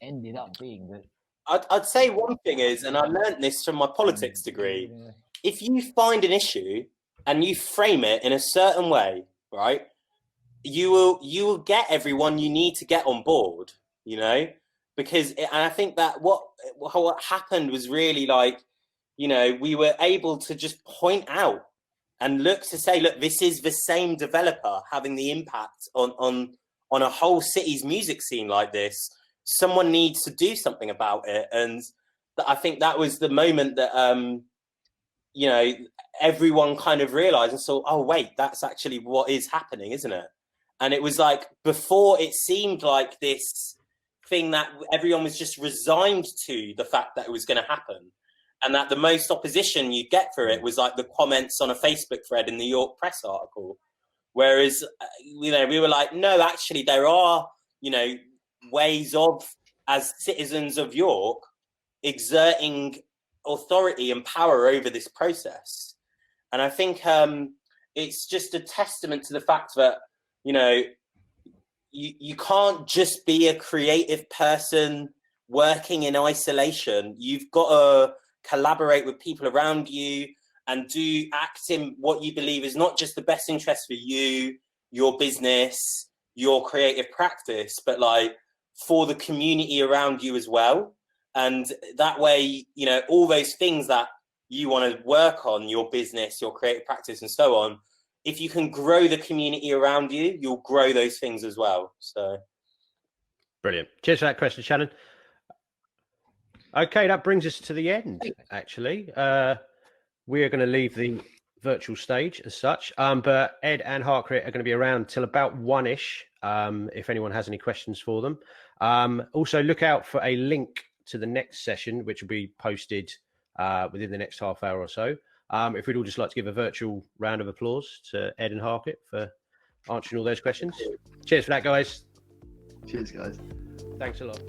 ended up being that. I'd say one thing is, and I learned this from my politics degree. Yeah. If you find an issue and you frame it in a certain way, right, you will get everyone you need to get on board, because and I think that what happened was really like, we were able to just point out and look, this is the same developer having the impact on a whole city's music scene like this. Someone needs to do something about it, and I think that was the moment that everyone kind of realized and saw, oh wait, that's actually what is happening, isn't it? And it was like, before it seemed like this thing that everyone was just resigned to the fact that it was going to happen, and that the most opposition you get for it was like the comments on a Facebook thread in the York Press article. Whereas, we were like, no, actually there are, ways of, as citizens of York, exerting authority and power over this process. And I think it's just a testament to the fact that you can't just be a creative person working in isolation. You've got to collaborate with people around you and act in what you believe is not just the best interest for you, your business, your creative practice, but like for the community around you as well. And that way, all those things that you want to work on, your business, your creative practice and so on, if you can grow the community around you, you'll grow those things as well. So, brilliant. Cheers for that question, Shannon. Okay, that brings us to the end, actually. We are going to leave the virtual stage as such, but Ed and Harkirit are going to be around till about 1-ish, if anyone has any questions for them. Also, look out for a link to the next session, which will be posted within the next half hour or so. If we'd all just like to give a virtual round of applause to Ed and Harkirit for answering all those questions. Cheers for that, guys. Cheers, guys. Thanks a lot.